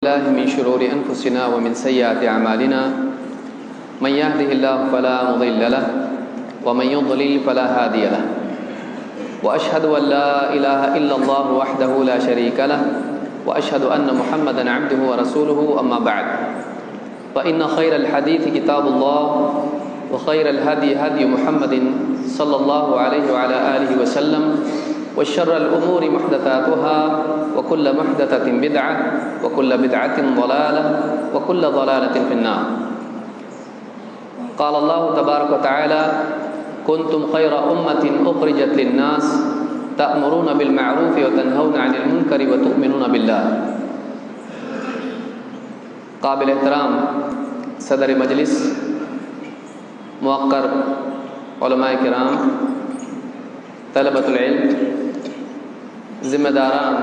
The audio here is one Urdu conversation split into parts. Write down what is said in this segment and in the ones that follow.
الله من شرور أنفسنا ومن سيئات أعمالنا من يهده الله فلا مضل له ومن يضلل فلا هادي له وأشهد أن لا إله إلا الله وحده لا شريك له وأشهد أن محمدا عبده ورسوله أما بعد فإن خير الحديث كتاب الله وخير الهدي هدي محمد صلى الله عليه وعلى آله وسلم وشر الأمور محدثاتها وكل محدثة بدعة وكل بدعة ضلالة وكل ضلالة في النار. قال الله تبارك وتعالى كنتم خير أمة أخرجت للناس تأمرون بالمعروف وتنهون عن المنكر وتؤمنون بالله. قابل احترام صدر مجلس، موقر علماء کرام، طلبۃ العلم، ذمہ داران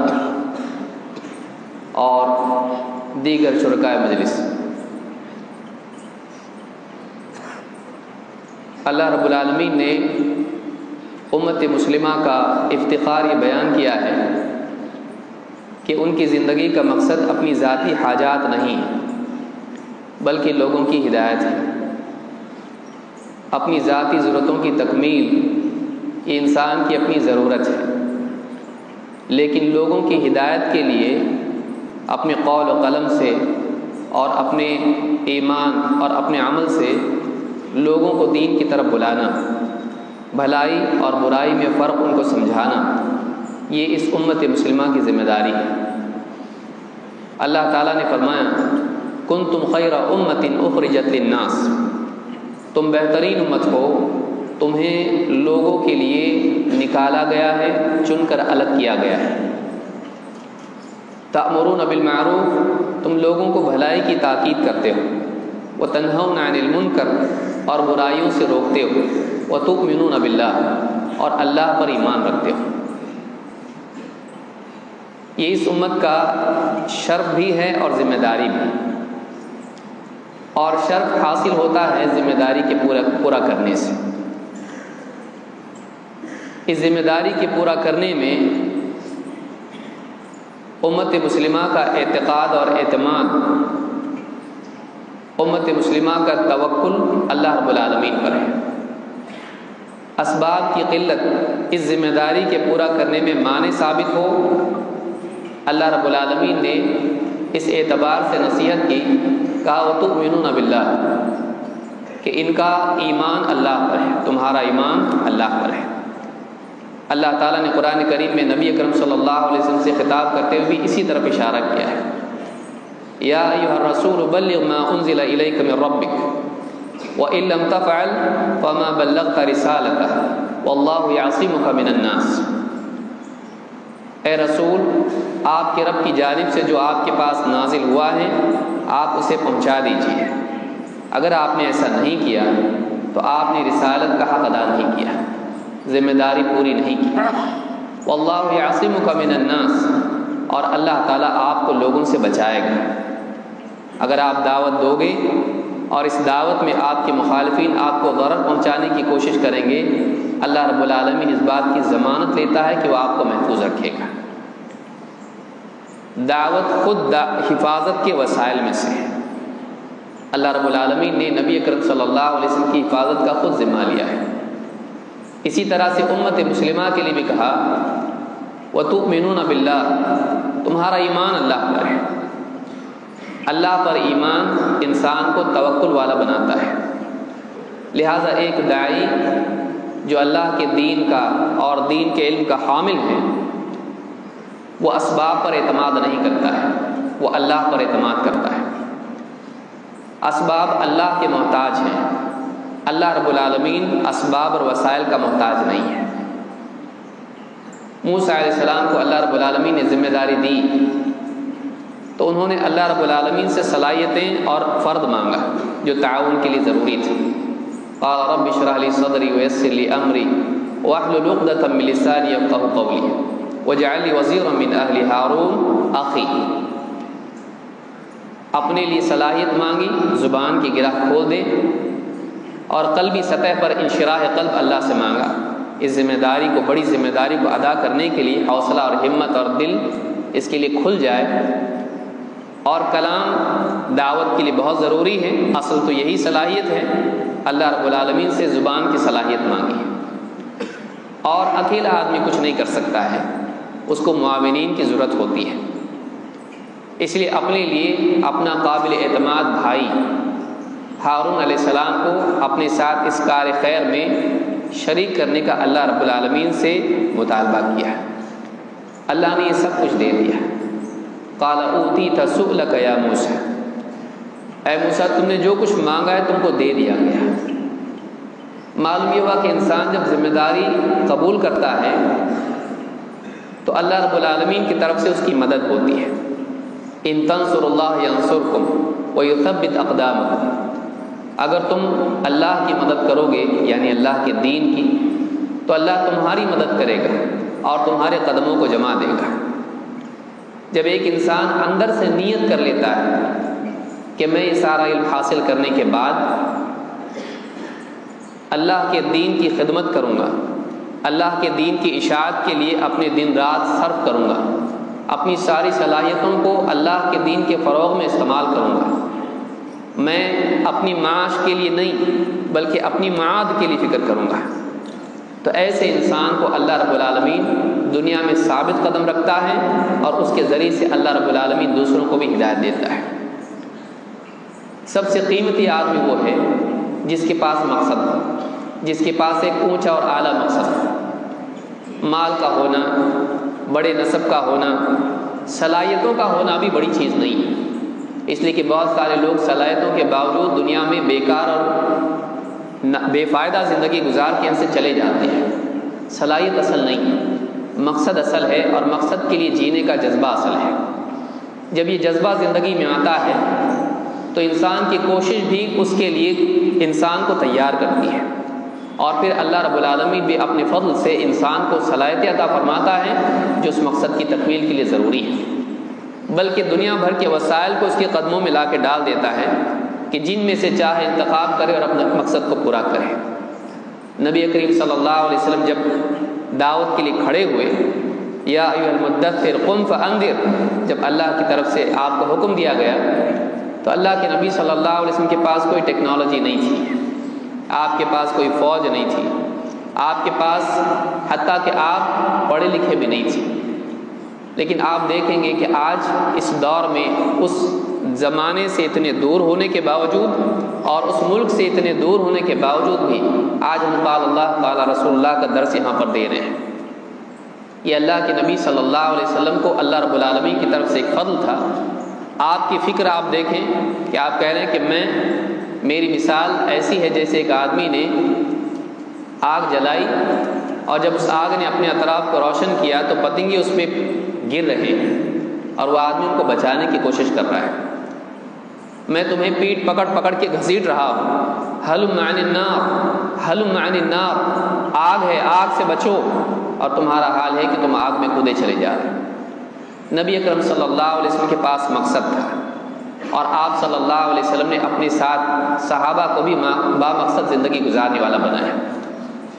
اور دیگر شرکائے مجلس، اللہ رب العالمین نے امت مسلمہ کا افتخار یہ بیان کیا ہے کہ ان کی زندگی کا مقصد اپنی ذاتی حاجات نہیں بلکہ لوگوں کی ہدایت ہے. اپنی ذاتی ضرورتوں کی تکمیل یہ انسان کی اپنی ضرورت ہے، لیکن لوگوں کی ہدایت کے لیے اپنے قول و قلم سے اور اپنے ایمان اور اپنے عمل سے لوگوں کو دین کی طرف بلانا، بھلائی اور برائی میں فرق ان کو سمجھانا، یہ اس امت مسلمہ کی ذمہ داری ہے. اللہ تعالیٰ نے فرمایا کنتم خیر امۃ اخرجت للناس، تم بہترین امت ہو، تمہیں لوگوں کے لیے نکالا گیا ہے، چن کر الگ کیا گیا ہے. تأمرون بالمعروف، تم لوگوں کو بھلائی کی تاکید کرتے ہو، وتنہون عن المنکر، اور برائیوں سے روکتے ہو، وتؤمنون باللہ، اور اللہ پر ایمان رکھتے ہو. یہ اس امت کا شرف بھی ہے اور ذمہ داری بھی، اور شرف حاصل ہوتا ہے ذمہ داری کے پورا کرنے سے. اس ذمہ داری کے پورا کرنے میں امت مسلمہ کا اعتقاد اور اعتماد، امت مسلمہ کا توکل اللہ رب العالمین پر ہے. اسباب کی قلت اس ذمہ داری کے پورا کرنے میں مانع ثابت ہو، اللہ رب العالمین نے اس اعتبار سے نصیحت کی، کہا وَتُؤْمِنُونَ بِاللَّهِ، کہ ان کا ایمان اللہ پر ہے، تمہارا ایمان اللہ پر ہے. اللہ تعالیٰ نے قرآن کریم میں نبی اکرم صلی اللہ علیہ وسلم سے خطاب کرتے ہوئے بھی اسی طرف اشارہ کیا ہے. یا ایھا الرسول بلغ ما انزل الیک من ربک وان لم تفعل فما بلغت رسالتہ واللہ یعصمک من الناس. اے رسول، آپ کے رب کی جانب سے جو آپ کے پاس نازل ہوا ہے آپ اسے پہنچا دیجیے. اگر آپ نے ایسا نہیں کیا تو آپ نے رسالت کا حق ادا نہیں کیا، ذمہ داری پوری نہیں کی. واللہ یعصمک من الناس، اور اللہ تعالیٰ آپ کو لوگوں سے بچائے گا. اگر آپ دعوت دو گے اور اس دعوت میں آپ کے مخالفین آپ کو ضرر پہنچانے کی کوشش کریں گے، اللہ رب العالمین اس بات کی ضمانت لیتا ہے کہ وہ آپ کو محفوظ رکھے گا. دعوت خود حفاظت کے وسائل میں سے ہے. اللہ رب العالمین نے نبی اکرم صلی اللہ علیہ وسلم کی حفاظت کا خود ذمہ لیا ہے. اسی طرح سے امت مسلمہ کے لیے بھی کہا وَتُؤْمِنُونَ بِاللَّهِ، تمہارا ایمان اللہ پر ہے. اللہ پر ایمان انسان کو توکل والا بناتا ہے. لہٰذا ایک داعی جو اللہ کے دین کا اور دین کے علم کا حامل ہے، وہ اسباب پر اعتماد نہیں کرتا ہے، وہ اللہ پر اعتماد کرتا ہے. اسباب اللہ کے محتاج ہیں، اللہ رب العالمین اسباب اور وسائل کا محتاج نہیں ہے. موسیٰ علیہ السلام کو اللہ رب العالمین نے ذمہ داری دی تو انہوں نے اللہ رب العالمین سے صلاحیتیں اور فرد مانگا جو تعاون کے لیے ضروری تھی. قال رب اشرح لی صدری ویسر لی امری واحلل عقدۃ من لسانی یفقهوا قولی واجعل لی وزیرا من اہل ہارون اخی. اپنے لیے صلاحیت مانگی، زبان کی گرہ کھول دے، اور قلبی سطح پر انشراح قلب اللہ سے مانگا. اس ذمہ داری کو، بڑی ذمہ داری کو ادا کرنے کے لیے حوصلہ اور ہمت اور دل اس کے لیے کھل جائے اور کلام دعوت کے لیے بہت ضروری ہے۔ اصل تو یہی صلاحیت ہے، اللہ رب العالمین سے زبان کی صلاحیت مانگی ہے، اور اکیلا آدمی کچھ نہیں کر سکتا ہے، اس کو معاونین کی ضرورت ہوتی ہے۔ اس لیے اپنے لیے اپنا قابل اعتماد بھائی ہارون علیہ السلام کو اپنے ساتھ اس کار خیر میں شریک کرنے کا اللہ رب العالمین سے مطالبہ کیا ہے۔ اللہ نے یہ سب کچھ دے دیا۔ قال اوتیت سؤلک یا موسیٰ، اے موسیٰ تم نے جو کچھ مانگا ہے تم کو دے دیا گیا۔ معلوم یہ ہوا کہ انسان جب ذمہ داری قبول کرتا ہے تو اللہ رب العالمین کی طرف سے اس کی مدد ہوتی ہے۔ ان تنصر اللہ ینصرکم ویثبت اقدامکم، اگر تم اللہ کی مدد کرو گے یعنی اللہ کے دین کی، تو اللہ تمہاری مدد کرے گا اور تمہارے قدموں کو جما دے گا۔ جب ایک انسان اندر سے نیت کر لیتا ہے کہ میں یہ سارا علم حاصل کرنے کے بعد اللہ کے دین کی خدمت کروں گا، اللہ کے دین کی اشاعت کے لیے اپنے دن رات صرف کروں گا، اپنی ساری صلاحیتوں کو اللہ کے دین کے فروغ میں استعمال کروں گا، میں اپنی معاش کے لیے نہیں بلکہ اپنی معاد کے لیے فکر کروں گا، تو ایسے انسان کو اللہ رب العالمین دنیا میں ثابت قدم رکھتا ہے اور اس کے ذریعے سے اللہ رب العالمین دوسروں کو بھی ہدایت دیتا ہے۔ سب سے قیمتی آدمی وہ ہے جس کے پاس مقصد ہو، جس کے پاس ایک اونچا اور اعلیٰ مقصد ہو۔ مال کا ہونا، بڑے نسب کا ہونا، صلاحیتوں کا ہونا بھی بڑی چیز نہیں ہے، اس لیے کہ بہت سارے لوگ صلاحیتوں کے باوجود دنیا میں بیکار اور بے فائدہ زندگی گزار کے یہاں سے چلے جاتے ہیں۔ صلاحیت اصل نہیں ہے، مقصد اصل ہے، اور مقصد کے لیے جینے کا جذبہ اصل ہے۔ جب یہ جذبہ زندگی میں آتا ہے تو انسان کی کوشش بھی اس کے لیے انسان کو تیار کرتی ہے، اور پھر اللہ رب العالمین بھی اپنے فضل سے انسان کو صلاحیت عطا فرماتا ہے جو اس مقصد کی تکمیل کے لیے ضروری ہے، بلکہ دنیا بھر کے وسائل کو اس کے قدموں میں لا کے ڈال دیتا ہے کہ جن میں سے چاہے انتخاب کرے اور اپنے مقصد کو پورا کرے۔ نبی کریم صلی اللہ علیہ وسلم جب دعوت کے لیے کھڑے ہوئے، یا ایھا المدثر قم فانذر، جب اللہ کی طرف سے آپ کو حکم دیا گیا تو اللہ کے نبی صلی اللہ علیہ وسلم کے پاس کوئی ٹیکنالوجی نہیں تھی، آپ کے پاس کوئی فوج نہیں تھی، آپ کے پاس حتیٰ کہ آپ پڑھے لکھے بھی نہیں تھے، لیکن آپ دیکھیں گے کہ آج اس دور میں اس زمانے سے اتنے دور ہونے کے باوجود اور اس ملک سے اتنے دور ہونے کے باوجود بھی آج ہم قال اللہ قال رسول اللہ کا درس یہاں پر دے رہے ہیں۔ یہ اللہ کے نبی صلی اللہ علیہ وسلم کو اللہ رب العالمین کی طرف سے ایک فضل تھا۔ آپ کی فکر آپ دیکھیں کہ آپ کہہ رہے ہیں کہ میری مثال ایسی ہے جیسے ایک آدمی نے آگ جلائی اور جب اس آگ نے اپنے اطراف کو روشن کیا تو پتنگے اس میں گر رہے ہیں اور وہ آدمی ان کو بچانے کی کوشش کر رہا ہے۔ میں تمہیں پیٹ پکڑ پکڑ کے گھسیٹ رہا ہوں، حلم عن النار حلم عن النار، آگ ہے، آگ سے بچو، اور تمہارا حال ہے کہ تم آگ میں کودے چلے جا رہے۔ نبی اکرم صلی اللہ علیہ وسلم کے پاس مقصد تھا، اور آپ صلی اللہ علیہ وسلم نے اپنے ساتھ صحابہ کو بھی با مقصد زندگی گزارنے والا بنایا۔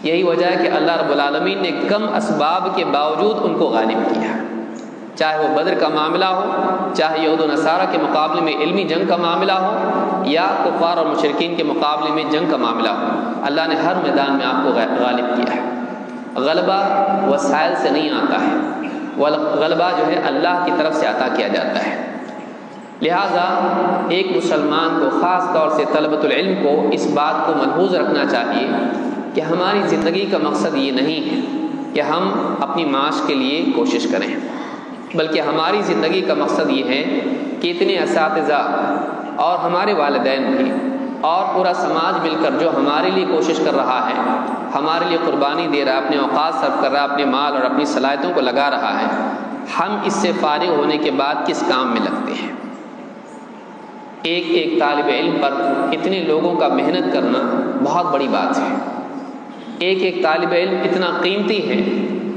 یہی وجہ ہے کہ اللہ رب العالمین نے کم اسباب کے باوجود ان کو غالب کیا، چاہے وہ بدر کا معاملہ ہو، چاہے یہود و نصارہ کے مقابلے میں علمی جنگ کا معاملہ ہو، یا کفار اور مشرکین کے مقابلے میں جنگ کا معاملہ ہو، اللہ نے ہر میدان میں آپ کو غالب کیا ہے۔ غلبہ وسائل سے نہیں آتا ہے، غلبہ جو ہے اللہ کی طرف سے عطا کیا جاتا ہے۔ لہٰذا ایک مسلمان کو، خاص طور سے طلبۃ العلم کو، اس بات کو ملحوظ رکھنا چاہیے کہ ہماری زندگی کا مقصد یہ نہیں ہے کہ ہم اپنی معاش کے لیے کوشش کریں، بلکہ ہماری زندگی کا مقصد یہ ہے کہ اتنے اساتذہ اور ہمارے والدین بھی اور پورا سماج مل کر جو ہمارے لیے کوشش کر رہا ہے، ہمارے لیے قربانی دے رہا ہے، اپنے اوقات صرف کر رہا ہے، اپنے مال اور اپنی صلاحیتوں کو لگا رہا ہے، ہم اس سے فارغ ہونے کے بعد کس کام میں لگتے ہیں؟ ایک ایک طالب علم پر اتنے لوگوں کا محنت کرنا بہت بڑی بات ہے۔ ایک ایک طالب علم اتنا قیمتی ہے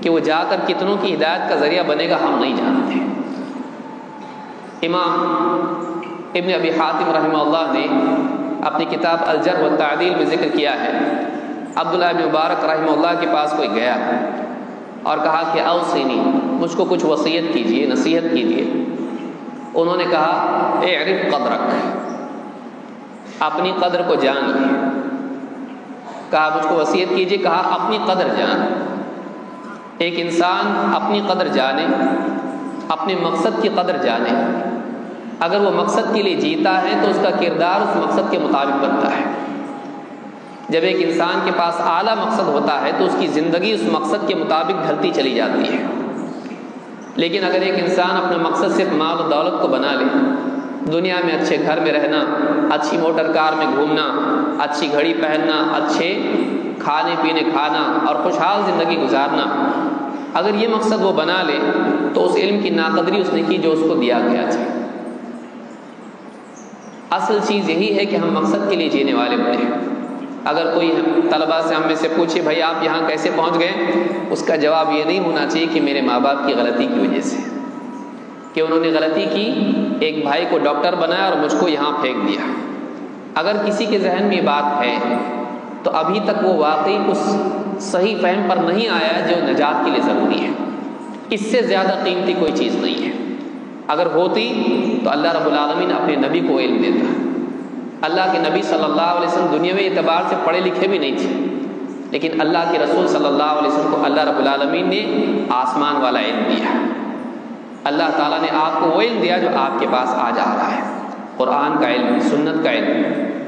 کہ وہ جا کر کتنوں کی ہدایت کا ذریعہ بنے گا ہم نہیں جانتے۔ امام ابن ابی حاتم رحمہ اللہ نے اپنی کتاب الجرح والتعدیل میں ذکر کیا ہے، عبداللہ بن مبارک رحمہ اللہ کے پاس کوئی گیا اور کہا کہ اوصینی، مجھ کو کچھ وصیت کیجیے، نصیحت کیجیے۔ انہوں نے کہا اعرف قدرک، اپنی قدر کو جان لے۔ کہا مجھ کو وصیت کیجیے، کہا اپنی قدر جان۔ ایک انسان اپنی قدر جانے، اپنے مقصد کی قدر جانے، اگر وہ مقصد کے لیے جیتا ہے تو اس کا کردار اس مقصد کے مطابق بنتا ہے۔ جب ایک انسان کے پاس اعلیٰ مقصد ہوتا ہے تو اس کی زندگی اس مقصد کے مطابق ڈھلتی چلی جاتی ہے۔ لیکن اگر ایک انسان اپنا مقصد صرف مال و دولت کو بنا لے، دنیا میں اچھے گھر میں رہنا، اچھی موٹر کار میں گھومنا، اچھی گھڑی پہننا، اچھے کھانے پینے کھانا اور خوشحال زندگی گزارنا، اگر یہ مقصد وہ بنا لے تو اس علم کی ناقدری اس نے کی جو اس کو دیا گیا تھا۔ اصل چیز یہی ہے کہ ہم مقصد کے لیے جینے والے بنے۔ اگر کوئی طلباء سے ہم میں سے پوچھے بھائی آپ یہاں کیسے پہنچ گئے، اس کا جواب یہ نہیں ہونا چاہیے کہ میرے ماں باپ کی غلطی کی وجہ سے، کہ انہوں نے غلطی کی، ایک بھائی کو ڈاکٹر بنایا اور مجھ کو یہاں پھینک دیا۔ اگر کسی کے ذہن میں یہ بات ہے تو ابھی تک وہ واقعی اس صحیح فہم پر نہیں آیا جو نجات کے لیے ضروری ہے۔ اس سے زیادہ قیمتی کوئی چیز نہیں ہے۔ اگر ہوتی تو اللہ رب العالمین اپنے نبی کو علم دیتا۔ اللہ کے نبی صلی اللہ علیہ وسلم دنیاوی اعتبار سے پڑھے لکھے بھی نہیں تھے، لیکن اللہ کے رسول صلی اللہ علیہ وسلم کو اللہ رب العالمین نے آسمان والا علم دیا۔ اللہ تعالیٰ نے آپ کو وہ علم دیا جو آپ کے پاس آج آ رہا ہے، قرآن کا علم، سنت کا علم۔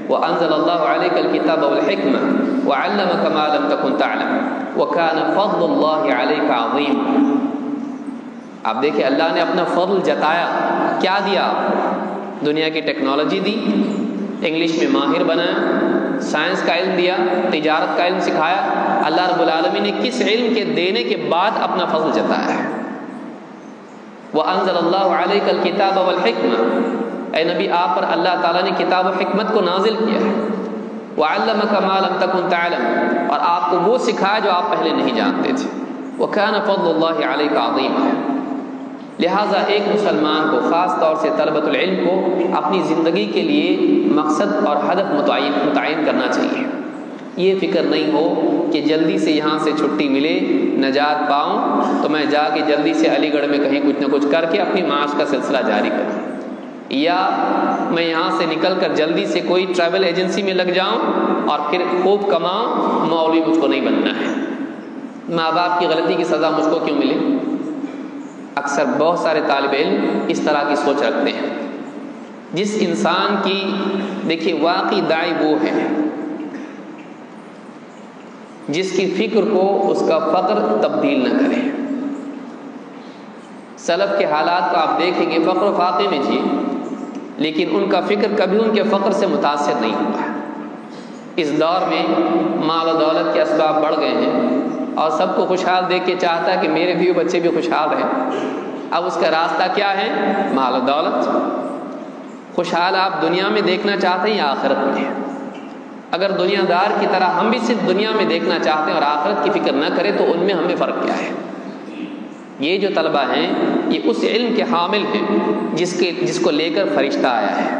وَأَنزَلَ اللَّهُ عَلَيْكَ الْكِتَابَ وَالْحِكْمَةَ وَعَلَّمَكَ مَا لَمْ تَكُنْ تَعْلَمُ وَكَانَ فَضْلُ اللَّهِ عَلَيْكَ عَظِيمًا۔ آپ دیکھیں اللہ نے اپنا فضل جتایا، کیا دیا؟ دنیا کی ٹیکنالوجی دی، انگلش میں ماہر بنایا، سائنس کا علم دیا، تجارت کا علم سکھایا۔ اللہ رب العالمین نے کس علم کے دینے کے بعد اپنا فضل جتایا ہے؟ وَأَنزَلَ اللَّهُ عَلَيْكَ الْكِتَابَ وَالْحِكْمَةَ، اے نبی آپ پر اللہ تعالیٰ نے کتاب و حکمت کو نازل کیا ہے۔ وَعَلَّمَكَ مَا لَمْ تَكُنْ تَعْلَمُ، اور آپ کو وہ سکھایا جو آپ پہلے نہیں جانتے تھے۔ وَكَانَ فَضْلُ اللَّهِ عَلَيْكَ عَظِيمًا۔ لہٰذا ایک مسلمان کو، خاص طور سے طلبۃ العلم کو، اپنی زندگی کے لیے مقصد اور ہدف متعین کرنا چاہیے۔ یہ فکر نہیں ہو کہ جلدی سے یہاں سے چھٹی ملے، نجات پاؤں تو میں جا کے جلدی سے علی گڑھ میں کہیں کچھ نہ کچھ کر کے اپنی معاش کا سلسلہ جاری کروں، یا میں یہاں سے نکل کر جلدی سے کوئی ٹریول ایجنسی میں لگ جاؤں اور پھر خوب کماؤں، مولوی مجھ کو نہیں بننا ہے۔ ماں باپ کی غلطی کی سزا مجھ کو کیوں ملے؟ اکثر بہت سارے طالب علم اس طرح کی سوچ رکھتے ہیں۔ جس انسان کی، دیکھیے واقعی داعی وہ ہے جس کی فکر کو اس کا فقر تبدیل نہ کرے۔ سلف کے حالات کو آپ دیکھیں گے، فقر و فاقے میں جی، لیکن ان کا فکر کبھی ان کے فقر سے متاثر نہیں ہوا۔ اس دور میں مال و دولت کے اسباب بڑھ گئے ہیں اور سب کو خوشحال دیکھ کے چاہتا ہے کہ میرے بھی بچے بھی خوشحال رہیں۔ اب اس کا راستہ کیا ہے؟ مال و دولت۔ خوشحال آپ دنیا میں دیکھنا چاہتے ہیں یا آخرت میں؟ اگر دنیا دار کی طرح ہم بھی صرف دنیا میں دیکھنا چاہتے ہیں اور آخرت کی فکر نہ کریں تو ان میں ہمیں فرق کیا ہے؟ یہ جو طلبہ ہیں یہ اس علم کے حامل ہیں جس کو لے کر فرشتہ آیا ہے،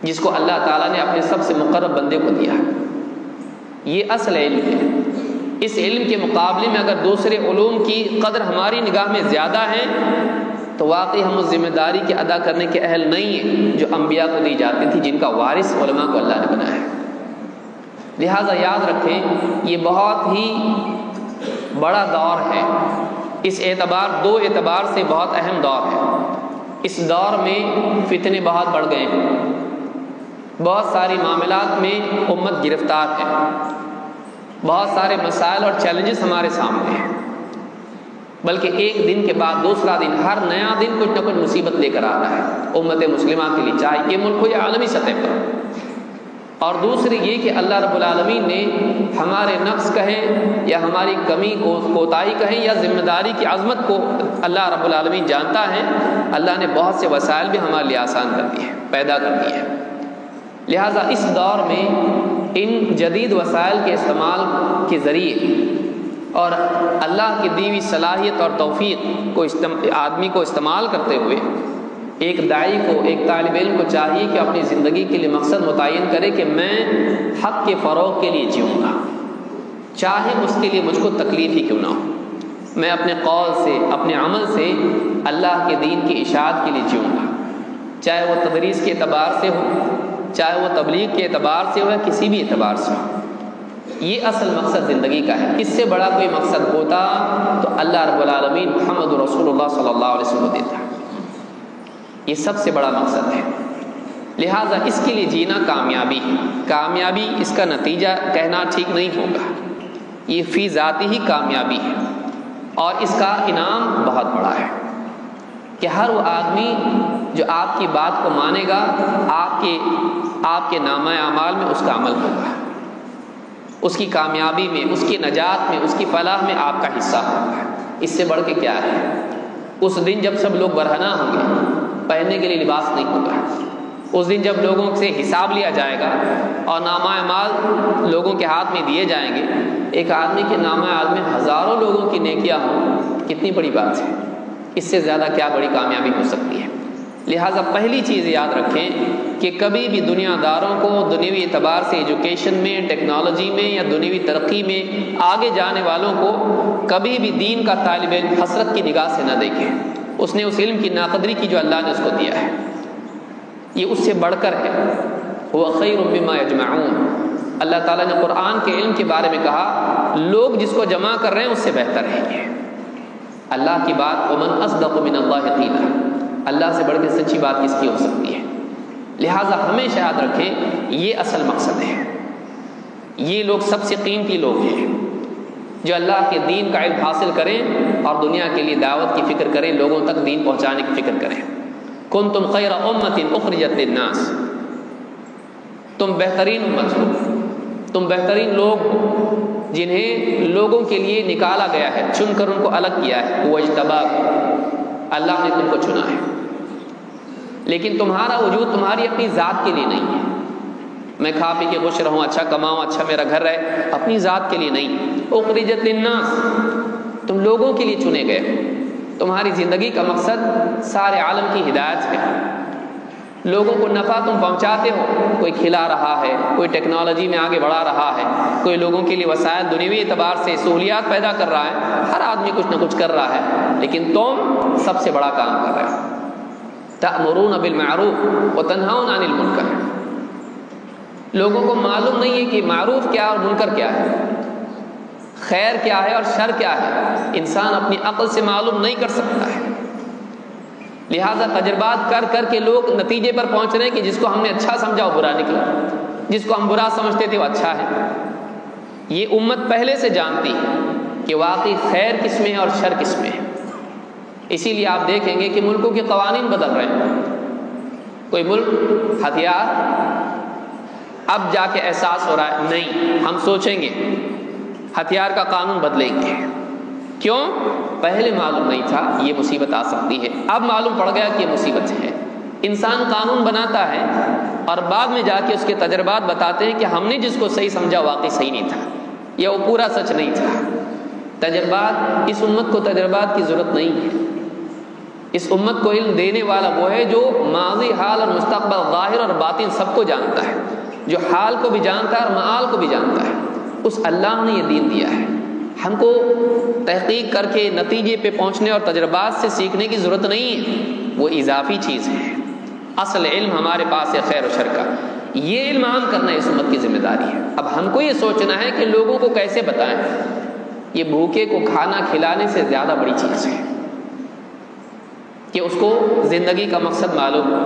جس کو اللہ تعالیٰ نے اپنے سب سے مقرب بندے کو دیا۔ یہ اصل علم ہے۔ اس علم کے مقابلے میں اگر دوسرے علوم کی قدر ہماری نگاہ میں زیادہ ہے تو واقعی ہم اس ذمہ داری کے ادا کرنے کے اہل نہیں ہیں جو انبیاء کو دی جاتی تھی، جن کا وارث علماء کو اللہ نے بنایا ہے۔ لہٰذا یاد رکھیں یہ بہت ہی بڑا دور ہے، دو اعتبار سے بہت اہم دور ہے۔ اس دور میں فتنے بہت بڑھ گئے ہیں، بہت ساری معاملات میں امت گرفتار ہے، بہت سارے مسائل اور چیلنجز ہمارے سامنے ہیں، بلکہ ایک دن کے بعد دوسرا دن، ہر نیا دن کچھ نہ کچھ مصیبت لے کر آ رہا ہے امت مسلمہ کے لیے، چاہے یہ ملک ہو یا عالمی سطح پر۔ اور دوسری یہ کہ اللہ رب العالمین نے ہمارے نقص کہیں یا ہماری کمی کو کوتاہی کہیں یا ذمہ داری کی عظمت کو اللہ رب العالمین جانتا ہے، اللہ نے بہت سے وسائل بھی ہمارے لیے آسان کر دیے ہیں، پیدا کر دیے ہیں۔ لہٰذا اس دور میں ان جدید وسائل کے استعمال کے ذریعے اور اللہ کی دی ہوئی صلاحیت اور توفیق کو آدمی کو استعمال کرتے ہوئے ایک داعی کو، ایک طالب علم کو چاہیے کہ اپنی زندگی کے لیے مقصد متعین کرے کہ میں حق کے فروغ کے لیے جیوں گا، چاہے اس کے لیے مجھ کو تکلیف ہی کیوں نہ ہو۔ میں اپنے قول سے اپنے عمل سے اللہ کے دین کی اشاعت کے لیے جیوں گا، چاہے وہ تدریس کے اعتبار سے ہو، چاہے وہ تبلیغ کے اعتبار سے ہو، یا کسی بھی اعتبار سے ہو۔ یہ اصل مقصد زندگی کا ہے۔ اس سے بڑا کوئی مقصد ہوتا تو اللہ رب العالمین محمد رسول اللہ صلی اللہ علیہ وسلم کو دیتا۔ یہ سب سے بڑا مقصد ہے، لہٰذا اس کے لیے جینا کامیابی ہے۔ کامیابی اس کا نتیجہ کہنا ٹھیک نہیں ہوگا، یہ فی ذاتی ہی کامیابی ہے، اور اس کا انعام بہت بڑا ہے کہ ہر وہ آدمی جو آپ کی بات کو مانے گا، آپ کے نامہ اعمال میں اس کا عمل ہوگا، اس کی کامیابی میں، اس کی نجات میں، اس کی فلاح میں آپ کا حصہ ہوگا۔ اس سے بڑھ کے کیا ہے؟ اس دن جب سب لوگ برہنہ ہوں گے، پہننے کے لیے لباس نہیں ہوگا۔ اس دن جب لوگوں سے حساب لیا جائے گا اور نامہ اعمال لوگوں کے ہاتھ میں دیے جائیں گے، ایک آدمی کے نامہ اعمال میں ہزاروں لوگوں کی نیکیاں ہوں، کتنی بڑی بات ہے۔ اس سے زیادہ کیا بڑی کامیابی ہو سکتی ہے؟ لہٰذا پہلی چیز یاد رکھیں کہ کبھی بھی دنیا داروں کو دنیوی اعتبار سے ایجوکیشن میں، ٹیکنالوجی میں یا دنیوی ترقی میں آگے جانے والوں کو کبھی بھی دین کا طالب علم حسرت کی نگاہ سے نہ دیکھیں۔ اس نے اس علم کی ناقدری کی جو اللہ نے اس کو دیا ہے، یہ اس سے بڑھ کر ہے۔ وہ خیر مما یجمعون، اللہ تعالیٰ نے قرآن کے علم کے بارے میں کہا لوگ جس کو جمع کر رہے ہیں اس سے بہتر ہے یہ اللہ کی بات۔ ومن اصدق من اللہ قیلا، اللہ سے بڑھ کے سچی بات کس کی ہو سکتی ہے؟ لہٰذا ہمیشہ یاد رکھیں یہ اصل مقصد ہے۔ یہ لوگ سب سے قیمتی لوگ ہیں جو اللہ کے دین کا علم حاصل کریں اور دنیا کے لیے دعوت کی فکر کریں، لوگوں تک دین پہنچانے کی فکر کریں۔ کنتم خیر امۃ اخرجت للناس، تم بہترین امت ہو، تم بہترین لوگ ہو جنہیں لوگوں کے لیے نکالا گیا ہے، چن کر ان کو الگ کیا ہے۔ واجتباک، اللہ نے تم کو چنا ہے، لیکن تمہارا وجود تمہاری اپنی ذات کے لیے نہیں ہے۔ میں کھا پی کے خوش رہوں، اچھا کماؤں، اچھا میرا گھر رہے، اپنی ذات کے لیے نہیں۔ اخرجت للناس، تم لوگوں کے لیے چنے گئے ہو۔ تمہاری زندگی کا مقصد سارے عالم کی ہدایت ہے، لوگوں کو نفع تم پہنچاتے ہو۔ کوئی کھلا رہا ہے، کوئی ٹیکنالوجی میں آگے بڑھا رہا ہے، کوئی لوگوں کے لیے وسائل دنیوی اعتبار سے سہولیات پیدا کر رہا ہے، ہر آدمی کچھ نہ کچھ کر رہا ہے، لیکن تم سب سے بڑا کام کر رہے ہو۔ تأمرون بالمعروف وتنہون عن المنکر، لوگوں کو معلوم نہیں ہے کہ معروف کیا اور منکر کیا ہے، خیر کیا ہے اور شر کیا ہے، انسان اپنی عقل سے معلوم نہیں کر سکتا ہے۔ لہٰذا تجربات کر کر کے لوگ نتیجے پر پہنچ رہے ہیں کہ جس کو ہم نے اچھا سمجھا وہ برا نکلا، جس کو ہم برا سمجھتے تھے وہ اچھا ہے۔ یہ امت پہلے سے جانتی ہے کہ واقعی خیر کس میں ہے اور شر کس میں ہے۔ اسی لیے آپ دیکھیں گے کہ ملکوں کے قوانین بدل رہے ہیں۔ کوئی ملک ہتھیار، اب جا کے احساس ہو رہا ہے نہیں، ہم سوچیں گے، ہتھیار کا قانون بدلیں گے۔ کیوں؟ پہلے معلوم نہیں تھا یہ مصیبت آ سکتی ہے، اب معلوم پڑ گیا کہ یہ مصیبت ہے۔ انسان قانون بناتا ہے اور بعد میں جا کے اس کے تجربات بتاتے ہیں کہ ہم نے جس کو صحیح سمجھا واقعی صحیح نہیں تھا، یا وہ پورا سچ نہیں تھا۔ تجربات، اس امت کو تجربات کی ضرورت نہیں ہے۔ اس امت کو علم دینے والا وہ ہے جو ماضی، حال اور مستقبل، ظاہر اور باطن سب کو جانتا ہے، جو حال کو بھی جانتا ہے اور معال کو بھی جانتا ہے۔ اس اللہ نے یہ دین دیا ہے۔ ہم کو تحقیق کر کے نتیجے پہ پہنچنے اور تجربات سے سیکھنے کی ضرورت نہیں ہے، وہ اضافی چیز ہے۔ اصل علم ہمارے پاس ہے خیر و شر کا، یہ علم عام کرنا اس امت کی ذمہ داری ہے۔ اب ہم کو یہ سوچنا ہے کہ لوگوں کو کیسے بتائیں۔ یہ بھوکے کو کھانا کھلانے سے زیادہ بڑی چیز ہے کہ اس کو زندگی کا مقصد معلوم ہو،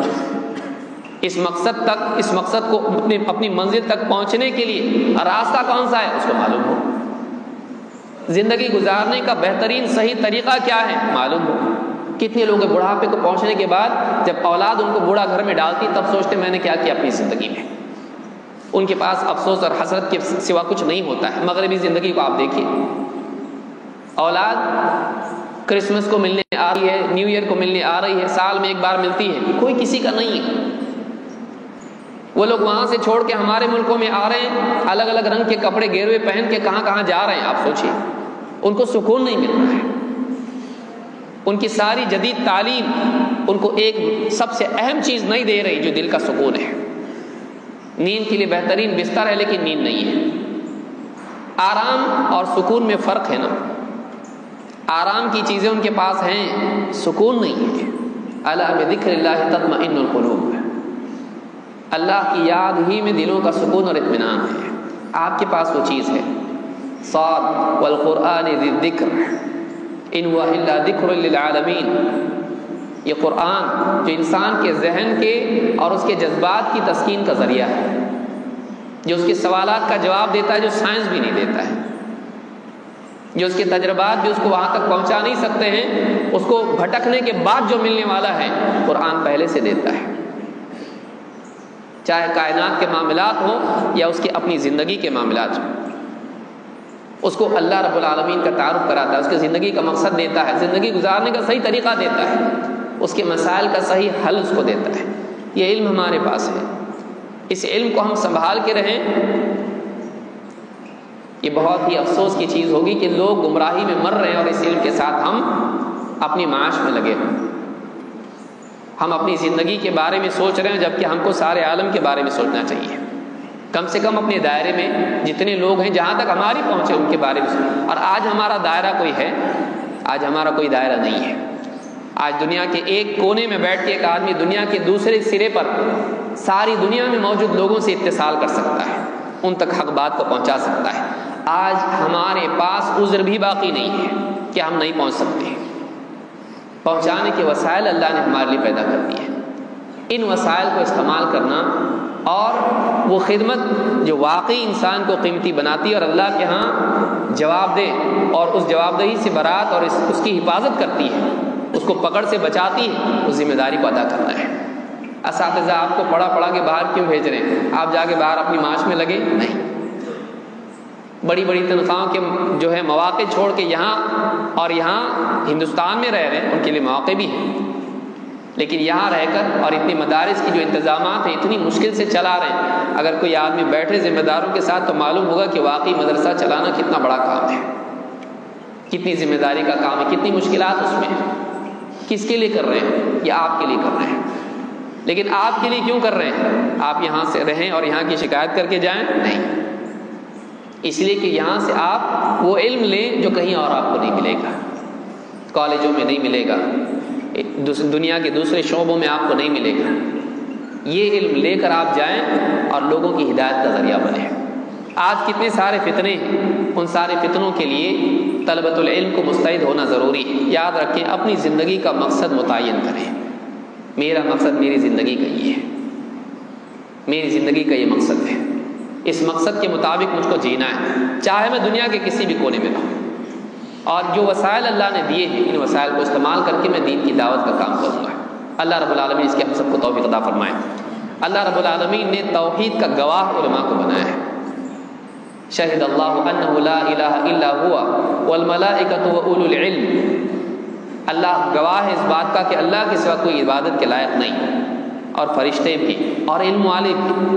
اس مقصد کو اپنی منزل تک پہنچنے کے لیے راستہ کون سا ہے اس کو معلوم ہو، زندگی گزارنے کا بہترین صحیح طریقہ کیا ہے معلوم ہو۔ کتنے لوگ بڑھاپے کو پہنچنے کے بعد جب اولاد ان کو بوڑھا گھر میں ڈالتی تب سوچتے میں نے کیا کیا اپنی زندگی میں۔ ان کے پاس افسوس اور حسرت کے سوا کچھ نہیں ہوتا ہے۔ مغربی زندگی کو آپ دیکھیے، اولاد کرسمس کو ملنے آ رہی ہے، نیو ایئر کو ملنے آ رہی ہے، سال میں ایک بار ملتی ہے، کوئی کسی کا نہیں ہے۔ وہ لوگ وہاں سے چھوڑ کے ہمارے ملکوں میں آ رہے ہیں، الگ الگ رنگ کے کپڑے گیروے پہن کے کہاں کہاں جا رہے ہیں، آپ سوچیے۔ ان کو سکون نہیں مل رہا ہے۔ ان کی ساری جدید تعلیم ان کو ایک سب سے اہم چیز نہیں دے رہی جو دل کا سکون ہے۔ نیند کے لیے بہترین بستر ہے لیکن نیند نہیں ہے۔ آرام اور سکون میں فرق ہے نا۔ آرام کی چیزیں ان کے پاس ہیں، سکون نہیں ہے۔ الا بذکر اللہ تطمئن القلوب، اللہ کی یاد ہی میں دلوں کا سکون اور اطمینان ہے۔ آپ کے پاس وہ چیز ہے۔ صاد والقرآن ذی الذکر ان هو الا ذکر للعالمین، یہ قرآن جو انسان کے ذہن کے اور اس کے جذبات کی تسکین کا ذریعہ ہے، جو اس کے سوالات کا جواب دیتا ہے جو سائنس بھی نہیں دیتا ہے، جو اس کے تجربات بھی اس کو وہاں تک پہنچا نہیں سکتے ہیں، اس کو بھٹکنے کے بعد جو ملنے والا ہے قرآن پہلے سے دیتا ہے، چاہے کائنات کے معاملات ہوں یا اس کی اپنی زندگی کے معاملات ہوں۔ اس کو اللہ رب العالمین کا تعارف کراتا ہے، اس کی زندگی کا مقصد دیتا ہے، زندگی گزارنے کا صحیح طریقہ دیتا ہے، اس کے مسائل کا صحیح حل اس کو دیتا ہے۔ یہ علم ہمارے پاس ہے، اس علم کو ہم سنبھال کے رہیں۔ یہ بہت ہی افسوس کی چیز ہوگی کہ لوگ گمراہی میں مر رہے ہیں اور اس علم کے ساتھ ہم اپنی معاش میں لگے ہیں، ہم اپنی زندگی کے بارے میں سوچ رہے ہیں جبکہ ہم کو سارے عالم کے بارے میں سوچنا چاہیے۔ کم سے کم اپنے دائرے میں جتنے لوگ ہیں جہاں تک ہماری پہنچے ان کے بارے میں، اور آج ہمارا دائرہ کوئی ہے؟ آج ہمارا کوئی دائرہ نہیں ہے۔ آج دنیا کے ایک کونے میں بیٹھ کے ایک آدمی دنیا کے دوسرے سرے پر ساری دنیا میں موجود لوگوں سے اتصال کر سکتا ہے، ان تک حق بات کو پہنچا سکتا ہے۔ آج ہمارے پاس عذر بھی باقی نہیں ہے کہ ہم نہیں پہنچ سکتے۔ پہنچانے کے وسائل اللہ نے ہمارے لیے پیدا کر دی ہے، ان وسائل کو استعمال کرنا اور وہ خدمت جو واقعی انسان کو قیمتی بناتی ہے اور اللہ کے ہاں جواب دے اور اس جواب دہی سے برات اور اس کی حفاظت کرتی ہے، اس کو پکڑ سے بچاتی ہے، اس ذمہ داری کو ادا کرنا ہے۔ اساتذہ آپ کو پڑھا کے باہر کیوں بھیج رہے ہیں؟ آپ جا کے باہر اپنی معاش میں لگے؟ نہیں، بڑی بڑی تنخواہوں کے جو ہے مواقع چھوڑ کے یہاں اور یہاں ہندوستان میں رہ رہے ہیں، ان کے لیے مواقع بھی ہیں، لیکن یہاں رہ کر اور اتنی مدارس کی جو انتظامات ہیں اتنی مشکل سے چلا رہے ہیں۔ اگر کوئی آدمی بیٹھے ذمہ داروں کے ساتھ تو معلوم ہوگا کہ واقعی مدرسہ چلانا کتنا بڑا کام ہے، کتنی ذمہ داری کا کام ہے، کتنی مشکلات اس میں ہیں۔ کس کے لیے کر رہے ہیں؟ یہ آپ کے لیے کر رہے ہیں، لیکن آپ کے لیے کیوں کر رہے ہیں؟ آپ یہاں سے رہیں اور یہاں کی شکایت کر کے جائیں؟ نہیں، اس لیے کہ یہاں سے آپ وہ علم لیں جو کہیں اور آپ کو نہیں ملے گا، کالجوں میں نہیں ملے گا، دنیا کے دوسرے شعبوں میں آپ کو نہیں ملے گا۔ یہ علم لے کر آپ جائیں اور لوگوں کی ہدایت کا ذریعہ بنیں۔ آج کتنے سارے فتنے ہیں، ان سارے فتنوں کے لیے طلبۃ العلم کو مستعد ہونا ضروری ہے۔ یاد رکھیں، اپنی زندگی کا مقصد متعین کریں۔ میرا مقصد میری زندگی کا یہ ہے، میری زندگی کا یہ مقصد ہے، اس مقصد کے مطابق مجھ کو جینا ہے، چاہے میں دنیا کے کسی بھی کونے میں رہوں، اور جو وسائل اللہ نے دیے ہیں ان وسائل کو استعمال کر کے میں دین کی دعوت کا کام کروں گا۔ اللہ رب العالمین اس کے ہم سب کو توفیق عطا فرمائے۔ اللہ رب العالمین نے توحید کا گواہ علماء کو بنایا ہے۔ شہد اللہ انہ لا الہ الا ہوا والملائکۃ واولو العلم، اللہ گواہ ہے اس بات کا کہ اللہ کے سوا کوئی عبادت کے لائق نہیں، اور فرشتے بھی اور علم والے بھی۔